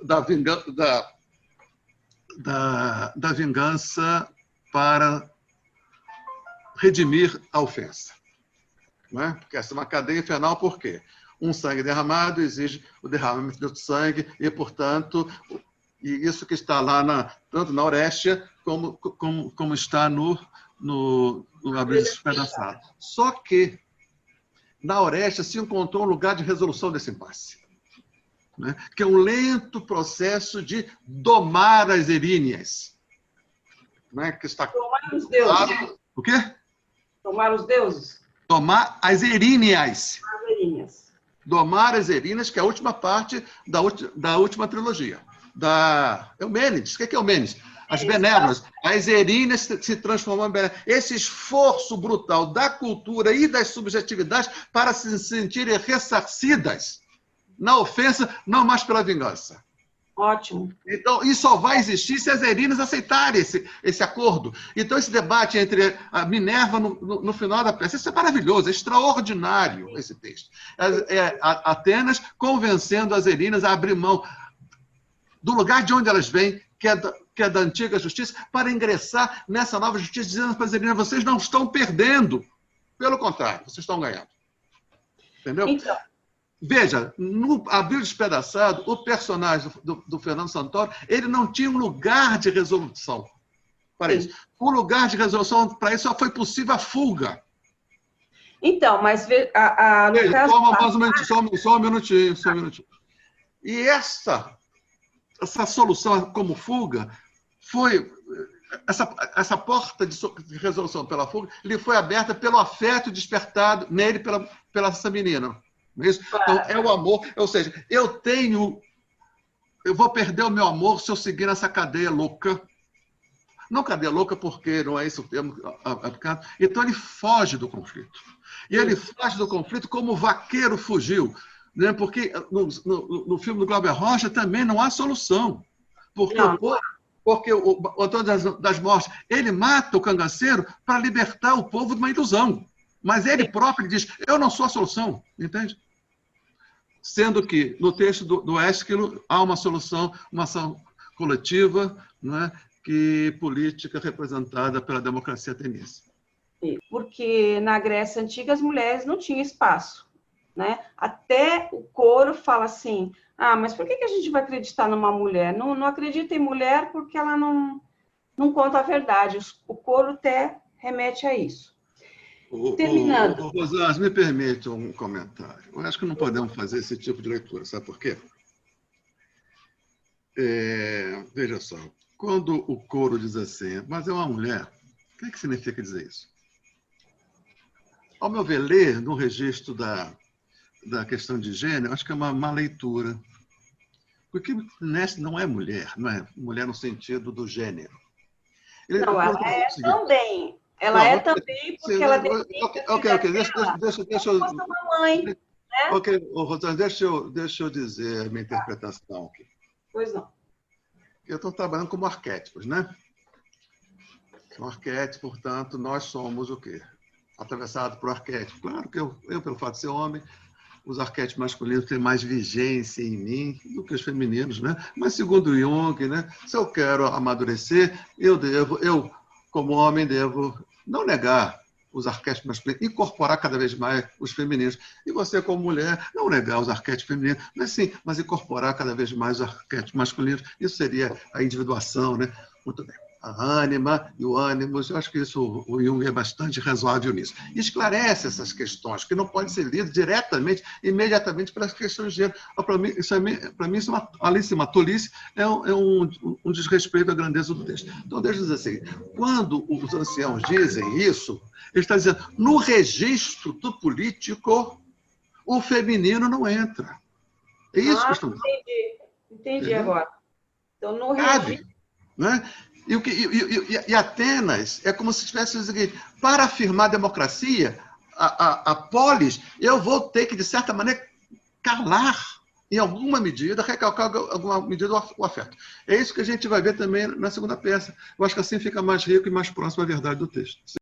da vingança para redimir a ofensa. Não é? Porque essa é uma cadeia infernal, por quê? Um sangue derramado exige o derramamento de outro sangue, e, portanto, isso que está lá tanto na Orestes como está no Abílio Despedaçado. Só que na Orestes se encontrou um lugar de resolução desse impasse, né? Que é um lento processo de domar as eríneas. Né? Que está Tomar os deuses. O quê? Tomar os deuses? Domar as eríneas. As erinhas. Domar as eríneas, que é a última parte da última trilogia. Eumênides. O que é Eumênides? As benévolas. As eríneas se transformam em benévolas. Esse esforço brutal da cultura e das subjetividades para se sentirem ressarcidas na ofensa, não mais pela vingança. Ótimo. Então, isso só vai existir se as eríneas aceitarem esse acordo. Então, esse debate entre a Minerva no final da peça, isso é maravilhoso, é extraordinário esse texto. Atenas convencendo as eríneas a abrir mão do lugar de onde elas vêm, que é da antiga justiça, para ingressar nessa nova justiça, dizendo para as eríneas: vocês não estão perdendo, pelo contrário, vocês estão ganhando. Entendeu? Então, veja, no Abílio Despedaçado, o personagem do Fernando Santoro, ele não tinha um lugar de resolução para isso. O lugar de resolução para isso só foi possível a fuga. Então, mas no caso... Só um minutinho. E essa solução como fuga foi... Essa porta de resolução pela fuga lhe foi aberta pelo afeto despertado nele pela essa menina. Isso? Então, é o amor. Ou seja, eu vou perder o meu amor se eu seguir nessa cadeia louca. Não cadeia louca porque não é esse o termo aplicado. Então, ele foge do conflito. E ele foge do conflito como o vaqueiro fugiu. Né? Porque no filme do Glauber Rocha também não há solução. Porque o Antônio das Mortes, ele mata o cangaceiro para libertar o povo de uma ilusão. Mas ele próprio diz: eu não sou a solução. Entende? Sendo que, no texto do Ésquilo, há uma solução, uma ação coletiva, né, política representada pela democracia ateniense. Porque na Grécia Antiga as mulheres não tinham espaço. Né? Até o coro fala assim: mas por que a gente vai acreditar numa mulher? Não acredita em mulher porque ela não conta a verdade. O coro até remete a isso. Terminando. Rosângela, me permite um comentário. Eu acho que não podemos fazer esse tipo de leitura. Sabe por quê? Veja só. Quando o coro diz assim: mas é uma mulher, o que significa dizer isso? Ao meu ver, ler no registro da questão de gênero, acho que é uma má leitura. Porque Neste não é mulher no sentido do gênero. Não, ela é também. Ela é também porque ela Ok. Deixa eu... mamãe, né? Ok, Rosângela, deixa eu dizer a minha interpretação aqui. Pois não. Eu estou trabalhando como arquétipos, né? Um arquétipo, portanto, nós somos o quê? Atravessado por arquétipo. Claro que eu, pelo fato de ser homem, os arquétipos masculinos têm mais vigência em mim do que os femininos, né? Mas, segundo Jung, né, se eu quero amadurecer, eu, como homem, devo não negar os arquétipos masculinos, incorporar cada vez mais os femininos. E você, como mulher, não negar os arquétipos femininos, mas incorporar cada vez mais os arquétipos masculinos. Isso seria a individuação, né? Muito bem. a ânima e o ânimos. Eu acho que isso o Jung é bastante razoável nisso. E esclarece essas questões, que não podem ser lidas diretamente, imediatamente pelas questões de gênero. Para mim, isso é além de ser uma tolice, é um desrespeito à grandeza do texto. Então, deixa eu dizer assim, quando os anciãos dizem isso, ele está dizendo, no registro do político, o feminino não entra. É isso que estamos dizendo. Entendi agora. Então, no Cabe, registro... né? E Atenas é como se tivesse o seguinte, para afirmar a democracia, a polis, eu vou ter que, de certa maneira, calar, em alguma medida, recalcar alguma medida o afeto. É isso que a gente vai ver também na segunda peça. Eu acho que assim fica mais rico e mais próximo à verdade do texto.